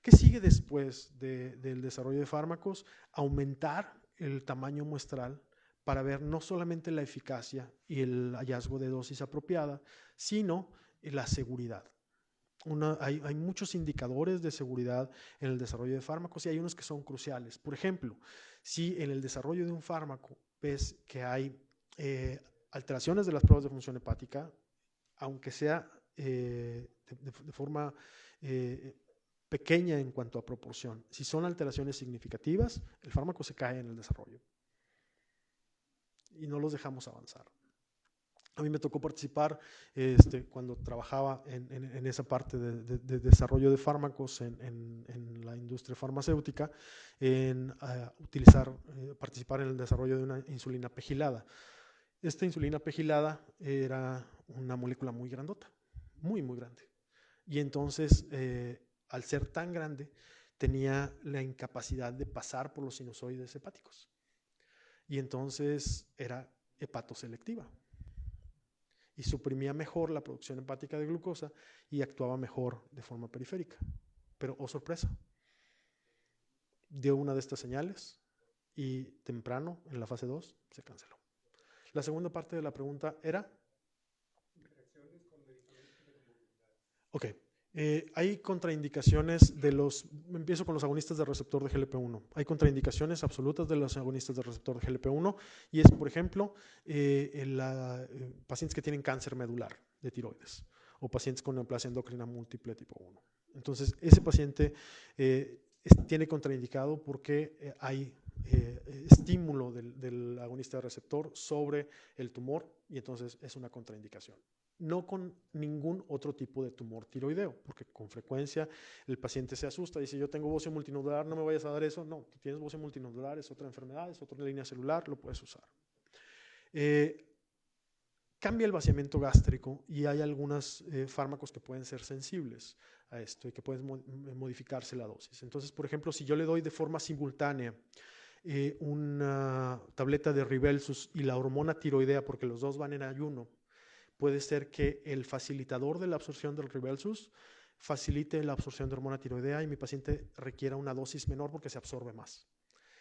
¿Qué sigue después del desarrollo de fármacos? Aumentar el tamaño muestral para ver no solamente la eficacia y el hallazgo de dosis apropiada, sino la seguridad. Hay muchos indicadores de seguridad en el desarrollo de fármacos y hay unos que son cruciales. Por ejemplo, si en el desarrollo de un fármaco ves que hay alteraciones de las pruebas de función hepática, aunque sea de forma pequeña en cuanto a proporción, si son alteraciones significativas, el fármaco se cae en el desarrollo y no los dejamos avanzar. A mí me tocó participar cuando trabajaba en esa parte de desarrollo de fármacos en la industria farmacéutica, en participar en el desarrollo de una insulina pegilada. Esta insulina pegilada era una molécula muy grandota, muy, muy grande. Y entonces, al ser tan grande, tenía la incapacidad de pasar por los sinusoides hepáticos. Y entonces era hepatoselectiva. y suprimía mejor la producción hepática de glucosa y actuaba mejor de forma periférica. Pero, oh sorpresa, dio una de estas señales y temprano, en la fase 2, se canceló. La segunda parte de la pregunta era... Ok. Hay contraindicaciones de los... Empiezo con los agonistas de receptor de GLP-1. Hay contraindicaciones absolutas de los agonistas de receptor de GLP-1 y es, por ejemplo, pacientes que tienen cáncer medular de tiroides o pacientes con neoplasia endocrina múltiple tipo 1. Entonces, ese paciente tiene contraindicado porque hay estímulo del agonista de receptor sobre el tumor y entonces es una contraindicación. No con ningún otro tipo de tumor tiroideo, porque con frecuencia el paciente se asusta y dice, yo tengo bocio multinodular, no me vayas a dar eso. No, tú tienes bocio multinodular, es otra enfermedad, es otra línea celular, lo puedes usar. Cambia el vaciamiento gástrico y hay algunos fármacos que pueden ser sensibles a esto y que pueden modificarse la dosis. Entonces, por ejemplo, si yo le doy de forma simultánea una tableta de Rybelsus y la hormona tiroidea, porque los dos van en ayuno, puede ser que el facilitador de la absorción del Rybelsus facilite la absorción de hormona tiroidea y mi paciente requiera una dosis menor porque se absorbe más.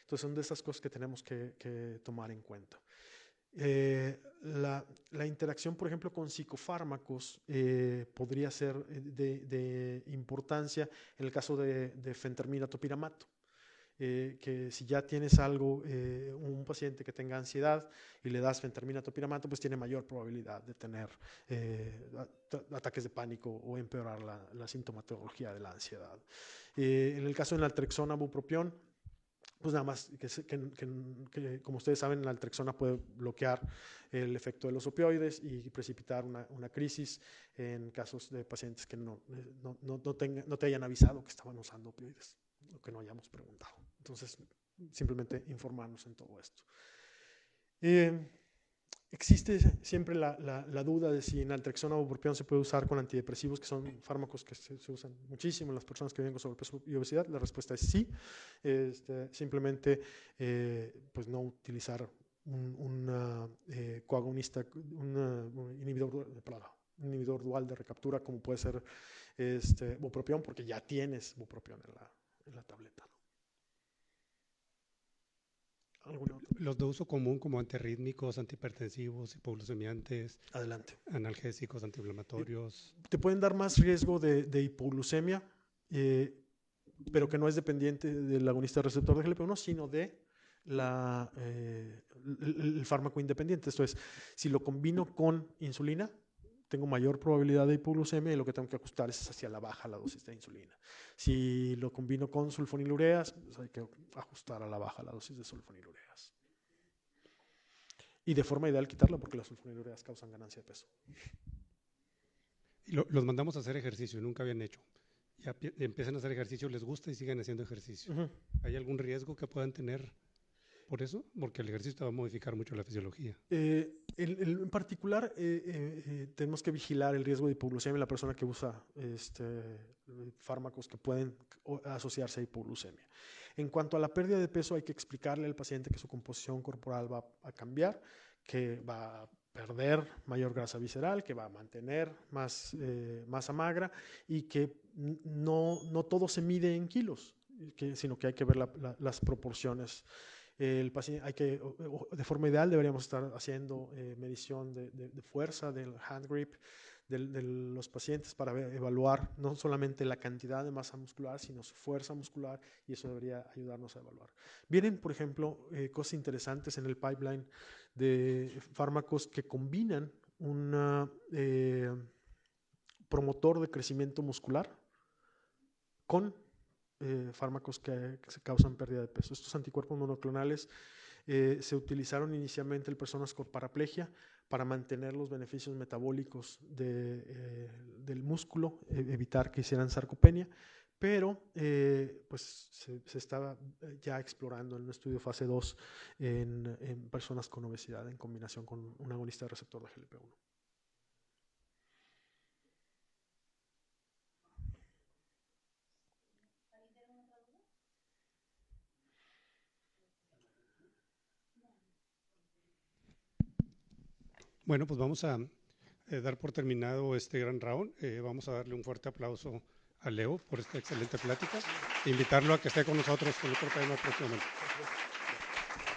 Entonces son de esas cosas que tenemos que tomar en cuenta. La interacción, por ejemplo, con psicofármacos podría ser de importancia en el caso de fentermina topiramato. Que si ya tienes algo, un paciente que tenga ansiedad y le das fentermina topiramato, pues tiene mayor probabilidad de tener ataques de pánico o empeorar la sintomatología de la ansiedad. En el caso del naltrexona bupropión, pues nada más que como ustedes saben, la naltrexona puede bloquear el efecto de los opioides y precipitar una crisis en casos de pacientes que no te hayan avisado que estaban usando opioides o que no hayamos preguntado. Entonces, simplemente informarnos en todo esto. Existe siempre la duda de si naltrexona o bupropión se puede usar con antidepresivos, que son fármacos que se usan muchísimo en las personas que viven con sobrepeso y obesidad. La respuesta es sí. Simplemente, pues no utilizar un coagonista, un inhibidor dual de recaptura, como puede ser bupropión, porque ya tienes bupropión en la tableta. Los de uso común como antirrítmicos, antihipertensivos, hipoglucemiantes. Adelante. Analgésicos, antiinflamatorios. Te pueden dar más riesgo de hipoglucemia, pero que no es dependiente del agonista receptor de GLP-1, sino de el fármaco independiente. Esto es, si lo combino con insulina, tengo mayor probabilidad de hipoglucemia y lo que tengo que ajustar es hacia la baja la dosis de insulina. Si lo combino con sulfonilureas, pues hay que ajustar a la baja la dosis de sulfonilureas. Y de forma ideal quitarla porque las sulfonilureas causan ganancia de peso. Y los mandamos a hacer ejercicio, nunca habían hecho. Ya empiezan a hacer ejercicio, les gusta y siguen haciendo ejercicio. Uh-huh. ¿Hay algún riesgo que puedan tener por eso? Porque el ejercicio te va a modificar mucho la fisiología. En particular, tenemos que vigilar el riesgo de hipoglucemia en la persona que usa fármacos que pueden asociarse a hipoglucemia. En cuanto a la pérdida de peso, hay que explicarle al paciente que su composición corporal va a cambiar, que va a perder mayor grasa visceral, que va a mantener más masa magra y que no todo se mide en kilos, sino que hay que ver las proporciones. El paciente de forma ideal deberíamos estar haciendo medición de fuerza, del hand grip de los pacientes para evaluar no solamente la cantidad de masa muscular, sino su fuerza muscular, y eso debería ayudarnos a evaluar. Vienen, por ejemplo, cosas interesantes en el pipeline de fármacos que combinan un promotor de crecimiento muscular con fármacos que se causan pérdida de peso. Estos anticuerpos monoclonales se utilizaron inicialmente en personas con paraplegia para mantener los beneficios metabólicos del músculo, evitar que hicieran sarcopenia, pero pues se estaba ya explorando en un estudio fase 2 en personas con obesidad en combinación con un agonista de receptor de GLP-1. Bueno, pues vamos a dar por terminado este gran round. Vamos a darle un fuerte aplauso a Leo por esta excelente plática e invitarlo a que esté con nosotros con otro tema próximamente.